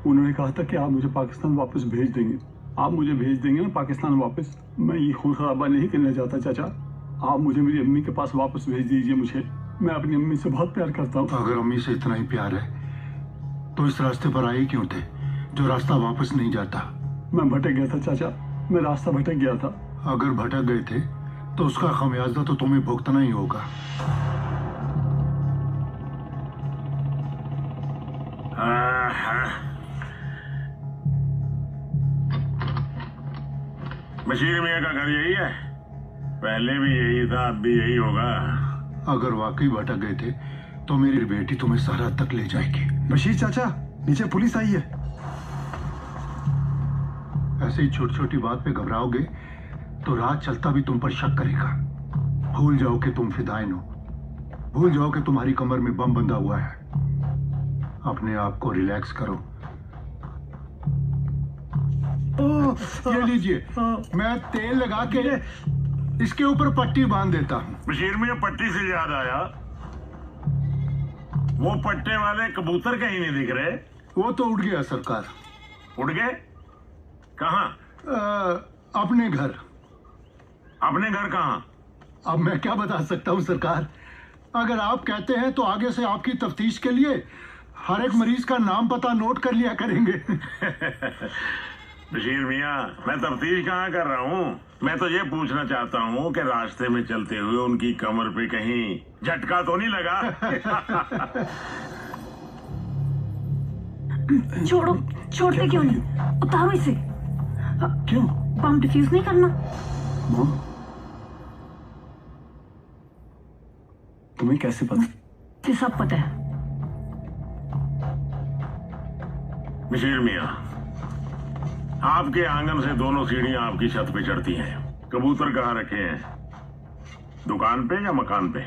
S5: उन्होंने कहा था कि आप मुझे पाकिस्तान वापस भेज देंगे। आप मुझे भेज देंगे ना पाकिस्तान वापस? मैं ये खून खराबा नहीं करना चाहता चाचा। आप मुझे मेरी अम्मी के पास वापस भेज दीजिए। मुझे, मैं अपनी अम्मी से बहुत प्यार करता हूँ।
S12: अगर अम्मी से इतना ही प्यार है तो इस रास्ते पर आए क्यों थे, जो रास्ता वापस नहीं जाता?
S5: मैं भटक गया था चाचा, मैं रास्ता भटक गया था।
S12: अगर भटक गए थे तो उसका खमियाजा तो तुम्हें भुगतना ही होगा।
S14: बशीर मियाँ का घर यही है? पहले भी यही था, अब भी यही होगा।
S12: अगर वाकई भटक गए थे तो मेरी बेटी तुम्हें सरहद तक ले जाएगी। बशीर चाचा, नीचे पुलिस आई है। ऐसे ही छोटी छोटी बात पे घबराओगे तो रात चलता भी तुम पर शक करेगा। भूल जाओ कि तुम फिदायन हो, भूल जाओ कि तुम्हारी कमर में बम बंधा हुआ है। अपने आप को रिलैक्स करो। ये लीजिए, मैं तेल लगा के इसके ऊपर पट्टी बांध देता हूँ।
S14: बशीर मियाँ, पट्टी से याद आया, वो पट्टे वाले कबूतर कहीं नहीं दिख रहे।
S12: वो तो उड़ गया सरकार।
S14: उड़ गए? कहाँ?
S12: अपने घर।
S14: अपने घर कहाँ?
S12: अब मैं क्या बता सकता हूँ सरकार। अगर आप कहते हैं तो आगे से आपकी तफ्तीश के लिए हर एक मरीज का नाम पता नोट कर लिया करेंगे।
S14: बशीर मियाँ, मैं तफ्तीश कहाँ कर रहा हूँ, मैं तो ये पूछना चाहता हूँ कि रास्ते में चलते हुए उनकी कमर पे कहीं झटका तो नहीं लगा?
S21: छोड़ो, छोड़ते क्यों नहीं? उतारो इसे।
S5: क्यों?
S21: बम डिफ्यूज नहीं करना।
S5: तुम्हें कैसे पता?
S21: ये सब पता है।
S14: बशीर मियाँ, आपके आंगन से दोनों सीढ़ियां आपकी छत पे चढ़ती हैं। कबूतर कहाँ रखे हैं, दुकान पे या मकान पे?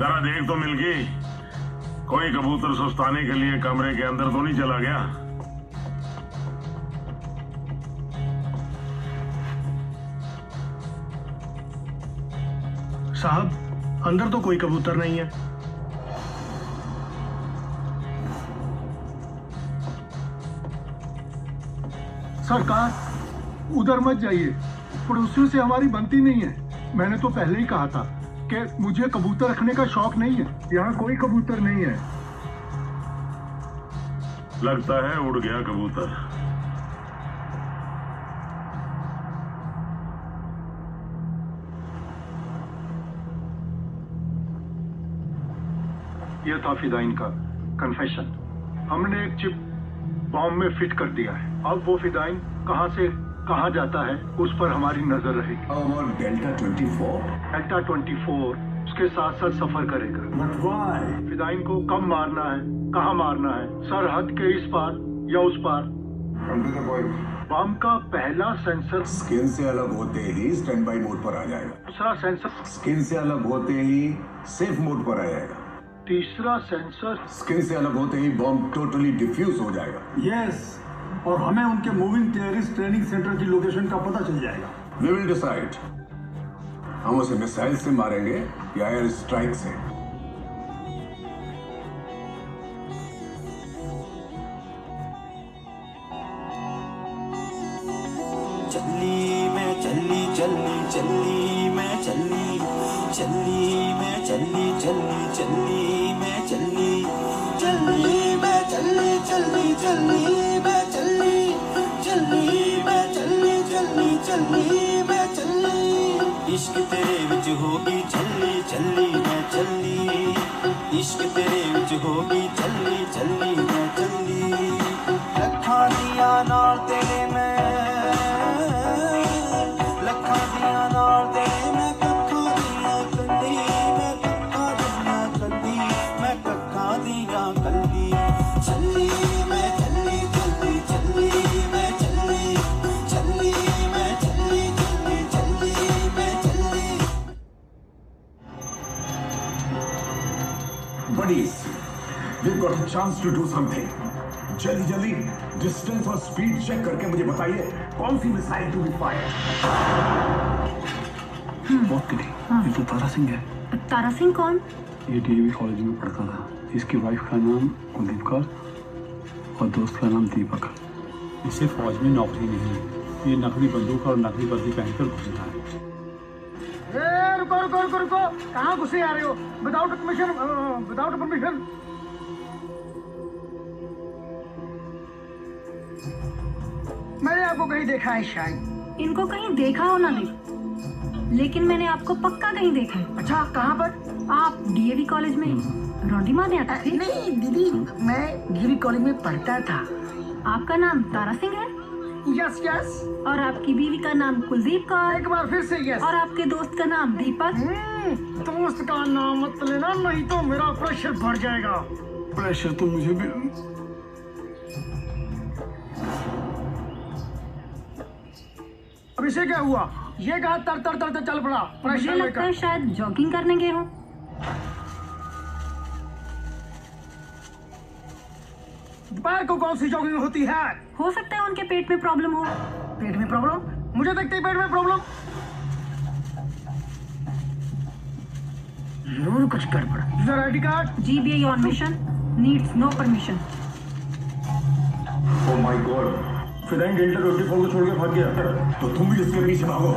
S14: जरा देख तो मिल गई, कोई कबूतर सुस्ताने के लिए कमरे के अंदर तो नहीं चला गया?
S12: साहब अंदर तो कोई कबूतर नहीं है। सरकार उधर मत जाइए, पड़ोसियों से हमारी बनती नहीं है। मैंने तो पहले ही कहा था कि मुझे कबूतर रखने का शौक नहीं है। यहाँ कोई कबूतर नहीं है।
S14: लगता है उड़ गया कबूतर।
S12: यह था फिदाइन का कन्फेशन। हमने एक चिप बॉम्ब में फिट कर दिया है। अब वो फिदाइन कहां से कहां जाता है उस पर हमारी नजर रहेगी।
S6: और डेल्टा 24?
S12: डेल्टा 24 उसके साथ साथ सफर करेगा। फिदाइन को कब मारना है, कहां मारना है, सरहद के इस पार या उस पार। बम का पहला सेंसर
S6: स्किन से अलग होते ही स्टैंड बाई मोड पर आ जाएगा।
S12: दूसरा सेंसर
S6: स्किन से अलग होते ही सेफ मोड पर आ जाएगा।
S12: तीसरा सेंसर
S6: स्किन से अलग होते ही बॉम्ब टोटली डिफ्यूज हो जाएगा।
S12: यस, और हमें उनके मूविंग टेररिस्ट ट्रेनिंग सेंटर की लोकेशन का पता चल जाएगा।
S6: वी विल डिसाइड, हम उसे मिसाइल से मारेंगे या एयर स्ट्राइक से।
S2: चली मैं चली चली चली मैं चली चली मैं चली चली चली मैं चली चली मैं चली चली चली मैं चली चली मैं चली चली चली मैं चली। इश्क तेरे विच होगी चली चली मैं चली, इश्क तेरे विच होगी चली चली मैं चली। लखां दियां नाल तेरे मैं
S6: Buddies, we've got a chance to do something. जल्दी जल्दी डिस्टेंस और स्पीड चेक करके मुझे बताइए कौन सी मिसाइल टू बी फायर।
S5: ये तो तारा सिंह है।
S21: तारा सिंह कौन?
S5: ये डीएवी कॉलेज में पढ़ता था। इसकी वाइफ का नाम कुलदीप कौर और दोस्त का नाम दीपक।
S11: इसे फौज में नौकरी नहीं है। ये नकली बंदूक और नकली वर्दी पहनकर घुसता है।
S15: रुको रुको रुको रुको, कहाँ घुसे आ रहे हो? Without permission, without permission. मैंने आपको कहीं देखा है शायद।
S21: इनको कहीं देखा हो ना देखो, लेकिन मैंने आपको पक्का कहीं देखा है।
S15: अच्छा, कहाँ पर?
S21: आप डीएवी कॉलेज में रौंडी मारने आते थे?
S15: नहीं दीदी, मैं डीएवी कॉलेज में पढ़ता था।
S21: आपका नाम तारा सिंह है?
S15: Yes yes.
S21: और आपकी बीवी का नाम कुलदीप कौर?
S15: एक बार फिर से यस।
S21: और आपके दोस्त का नाम दीपक?
S15: दोस्त का नाम मत लेना, नहीं तो मेरा प्रेशर बढ़ जाएगा।
S5: प्रेशर तो मुझे भी।
S15: अब इसे क्या हुआ? ये कहा तर तर तर तर चल पड़ा।
S21: मुझे लगता है शायद जॉगिंग करने गए हो।
S15: दोपहर को कौन सी जॉगिंग होती है?
S21: हो सकता है उनके पेट में प्रॉब्लम हो।
S15: पेट में प्रॉब्लम? मुझे देखते ही पेट में प्रॉब्लम। जरूर कुछ गड़बड़। User ID card.
S21: GBI on mission, needs no permission.
S6: Oh my god, फिदाइन डेल्टा 24 को छोड़ के भाग गया। तो तुम भी इसके पीछे भागो।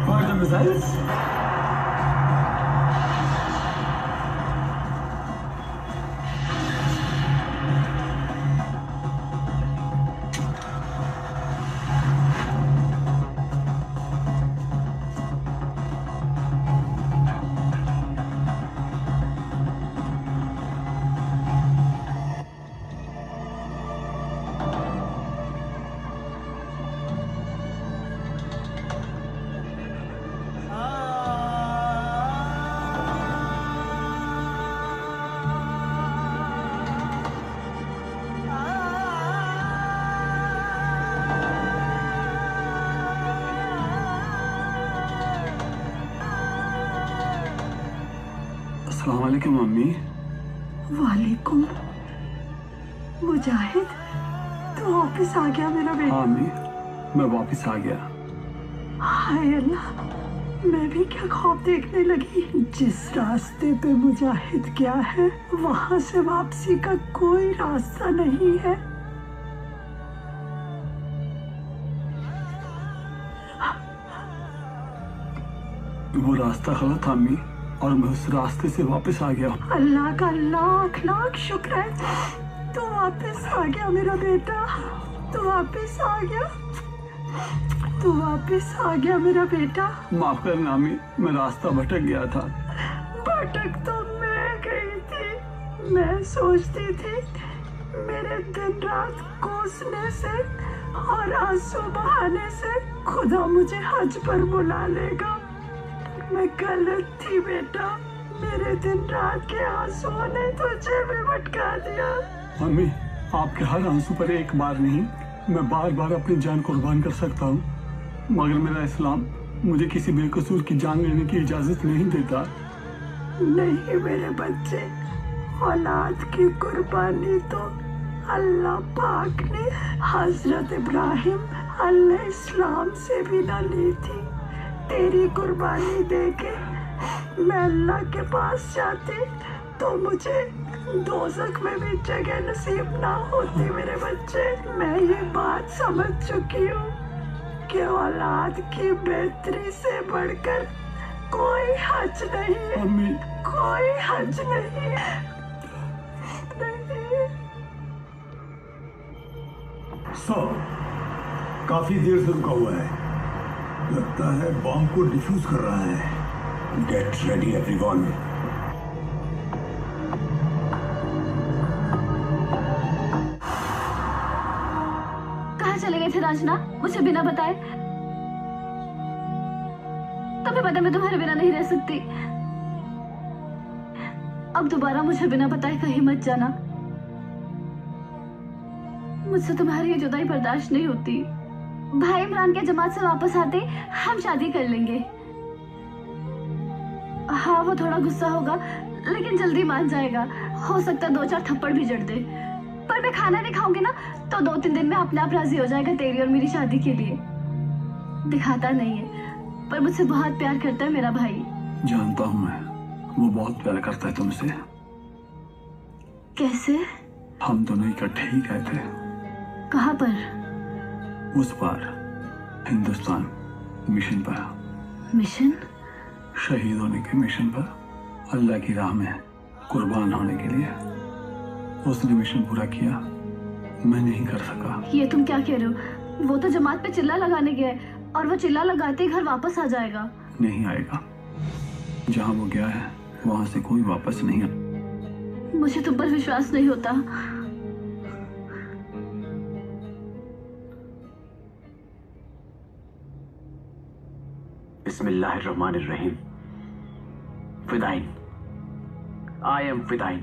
S2: Fire the missiles.
S5: अस्सलाम वालेकुम अम्मी।
S17: वालेकुम। मुजाहिद, तू वापस आ गया मेरा बेटा?
S5: हाँ अम्मी, मैं वापस आ गया।
S17: हाय अल्लाह, मैं भी क्या ख्वाब देखने लगी। जिस रास्ते पे मुजाहिद गया है वहां से वापसी का कोई रास्ता नहीं है।
S5: वो रास्ता गलत था अम्मी, और मैं उस रास्ते से वापस आ गया।
S17: अल्लाह का लाख लाख शुक्र है, तू वापस आ गया मेरा बेटा। तू वापस आ गया, तू वापस आ गया मेरा बेटा।
S5: माफ करना अम्मी, मैं रास्ता भटक गया था।
S17: भटक तो मैं गई थी। मैं सोचती थी मेरे दिन रात कोसने से और आंसू बहाने से खुदा मुझे हज पर बुला लेगा। मैं गलत थी बेटा, मेरे दिन रात के आंसुओं ने तुझे भी भटका दिया।
S5: अम्मी, आपके हर आंसू पर एक बार नहीं, मैं बार बार अपनी जान कुर्बान कर सकता हूँ, मगर मेरा इस्लाम मुझे किसी बेकसूर की जान लेने की इजाजत नहीं देता।
S17: नहीं मेरे बच्चे, औलाद की कुर्बानी तो अल्लाह पाक ने हजरत इब्राहिम अलैहिस्सलाम से भी न ली थी। तेरी कुर्बानी देके मैं अल्लाह के पास जाती तो मुझे दोज़ख में भी जगह नसीब ना होती। मेरे बच्चे, मैं ये बात समझ चुकी हूँ कि औलाद की बेहतरी से बढ़कर कोई हज नहीं है।
S5: अम्मी,
S17: कोई हज नहीं है। नहीं।
S6: काफी देर से रुका हुआ है, लगता है बॉम्ब को डिफ्यूज कर रहा है। Get ready everyone.
S21: कहाँ चले गए थे राजना, मुझे बिना बताए? तुम्हें पता मैं तुम्हारे बिना नहीं रह सकती। अब दोबारा मुझे बिना बताए कहीं मत जाना। मुझसे तुम्हारी ये जुदाई बर्दाश्त नहीं होती। भाई इमरान के जमात से वापस आते हम शादी कर लेंगे। हाँ, वो थोड़ा गुस्सा होगा लेकिन जल्दी मान जाएगा। हो सकता है 2-4 थप्पड़ भी जड़ दे, पर मैं खाना नहीं खाऊंगी ना तो 2-3 दिन में अपने आप राजी हो जाएगा तेरी और मेरी शादी के लिए। दिखाता नहीं है पर मुझसे बहुत प्यार करता है मेरा भाई।
S5: जानता हूँ मैं, वो बहुत प्यार करता है तुमसे।
S21: कैसे?
S5: हम दोनों इकट्ठे ही गए थे।
S21: कहाँ पर?
S5: उस पार, हिंदुस्तान मिशन पर।
S21: मिशन?
S5: शहीद होने के मिशन पर, अल्लाह की राह में कुर्बान होने के लिए। उसने मिशन पूरा किया, मैं नहीं कर सका।
S21: ये तुम क्या कह रहे हो? वो तो जमात पे चिल्ला लगाने गया है और वो चिल्ला लगाते ही घर वापस आ जाएगा।
S5: नहीं आएगा, जहाँ वो गया है वहां से कोई वापस नहीं आ।
S21: मुझे तुम पर विश्वास नहीं होता।
S10: बिस्मिल्लाहिर्रहमानिर्रहीम। फिदाइन, आई एम फिदाइन।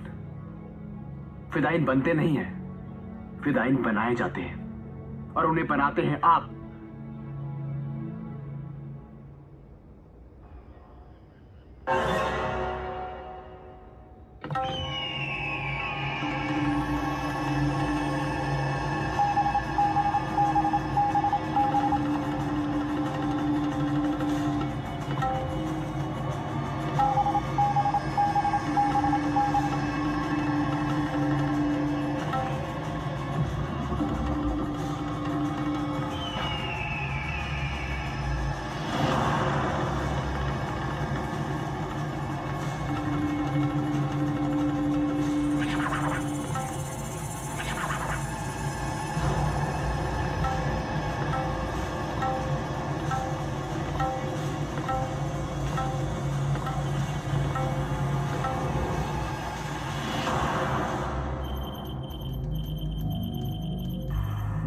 S10: फिदाइन बनते नहीं हैं, फिदाइन बनाए जाते हैं और उन्हें बनाते हैं आप।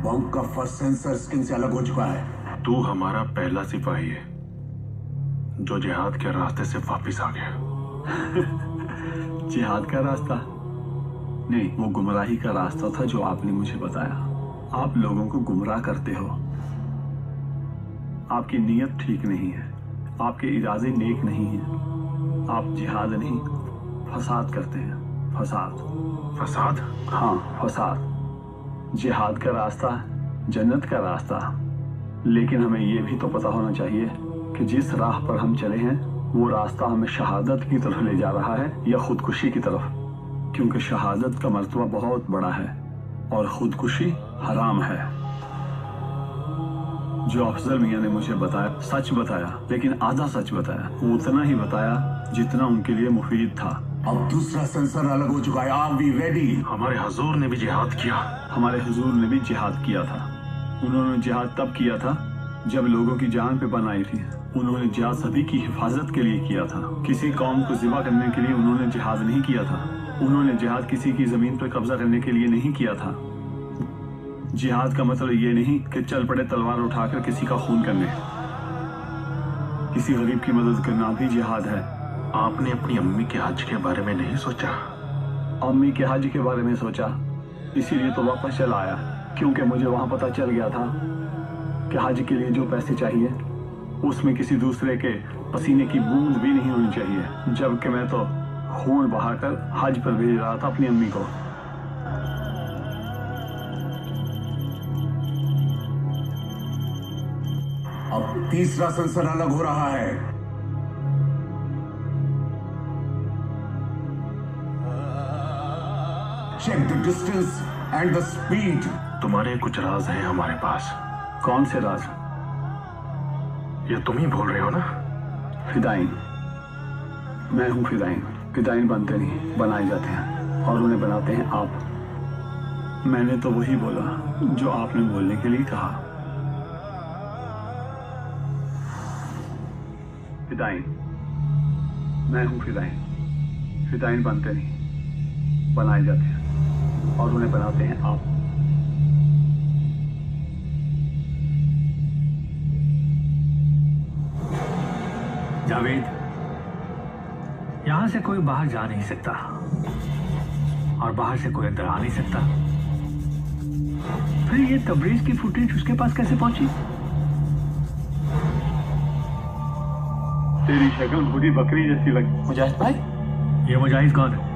S6: बॉम्ब का फर्स्ट सेंसर स्किन से अलग हो चुका है।
S8: तू हमारा पहला सिपाही है जो जिहाद के रास्ते से वापस आ गया।
S5: जिहाद का रास्ता नहीं, वो गुमराही का रास्ता था जो आपने मुझे बताया। आप लोगों को गुमराह करते हो। आपकी नीयत ठीक नहीं है, आपके इरादे नेक नहीं है। आप जिहाद नहीं, फसाद करते हैं। फसाद।
S8: फसाद?
S5: हाँ, फसाद। जिहाद का रास्ता जन्नत का रास्ता, लेकिन हमें यह भी तो पता होना चाहिए कि जिस राह पर हम चले हैं वो रास्ता हमें शहादत की तरफ ले जा रहा है या खुदकुशी की तरफ, क्योंकि शहादत का मर्तबा बहुत बड़ा है और खुदकुशी हराम है। जो अफजल मियाँ ने मुझे बताया सच बताया, लेकिन आधा सच बताया। वो उतना ही बताया जितना उनके लिए मुफीद था।
S6: अब दूसरा सेंसर अलग हो चुका है। Are we ready?
S8: हमारे हुजूर ने भी जिहाद किया।
S5: हमारे हुजूर ने भी जिहाद किया था। उन्होंने जिहाद तब किया था जब लोगों की जान पे बन आई थी। उन्होंने जिहाद सभी की हिफाजत के लिए किया था। किसी कौम को ज़िबा करने के लिए उन्होंने जिहाद नहीं किया था। उन्होंने जिहाद किसी की जमीन पर कब्जा करने के लिए नहीं किया था। जिहाद का मतलब ये नहीं कि चल पड़े तलवार उठाकर किसी का खून करने। किसी गरीब की मदद करना भी जिहाद है।
S8: आपने अपनी अम्मी के हज के बारे में नहीं सोचा?
S5: अम्मी के हज के बारे में सोचा, इसीलिए तो वापस चला आया, क्योंकि मुझे वहां पता चल गया था कि हज के लिए जो पैसे चाहिए उसमें किसी दूसरे के पसीने की बूंद भी नहीं होनी चाहिए, जबकि मैं तो खून बहाकर हज पर भेज रहा था अपनी अम्मी को।
S6: अब तीसरा सेंसर अलग हो रहा है। Check the distance and the speed.
S8: तुम्हारे कुछ राज हैं हमारे पास।
S5: कौन से राज?
S8: ये तुम ही बोल रहे हो ना?
S5: फिदाइन। मैं हूं फिदाइन। फिदाइन बनते नहीं, बनाए जाते हैं, और उन्हें बनाते हैं आप। मैंने तो वही बोला जो आपने बोलने के लिए कहा। फिदाइन। मैं हूं फिदाइन। फिदाइन बनते नहीं, बनाए जाते हैं, और उन्हें बनाते हैं आप।
S13: जावेद, यहां से कोई बाहर जा नहीं सकता और बाहर से कोई अंदर आ नहीं सकता। फिर ये तबरीज की फुटेज उसके पास कैसे पहुंची?
S5: तेरी शक्ल बूढ़ी बकरी जैसी लगी।
S13: मुजाहिद भाई? ये मुजाहिद कौन है?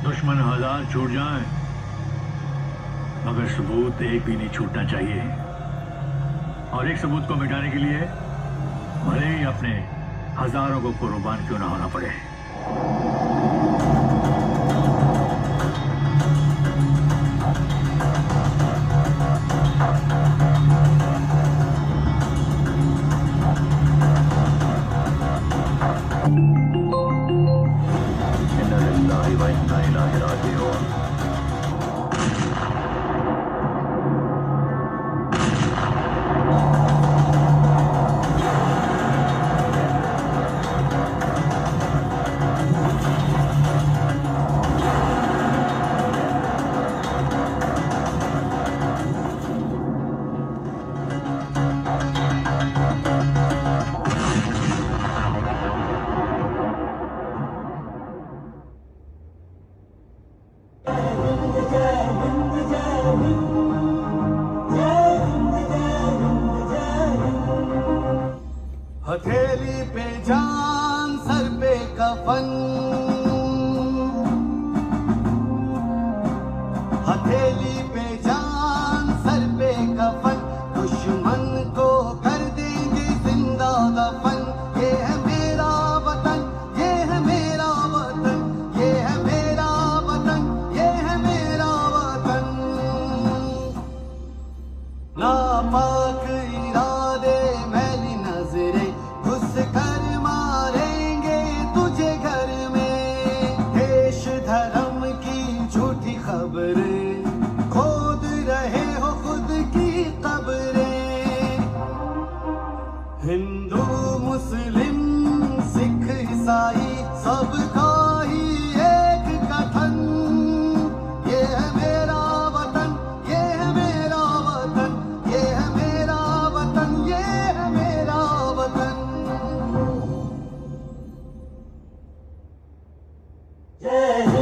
S13: दुश्मन हजार छूट जाएं, मगर सबूत एक भी नहीं छूटना चाहिए। और एक सबूत को मिटाने के लिए भले ही अपने हजारों को कुर्बान क्यों ना होना पड़े।
S2: हथेली पे जान, सर पे कफन, हथेली पे जान, सर पे कफन, दुश्मन को कर देंगे जिंदा दफन। ये है मेरा वतन, ये है मेरा वतन, ये है जय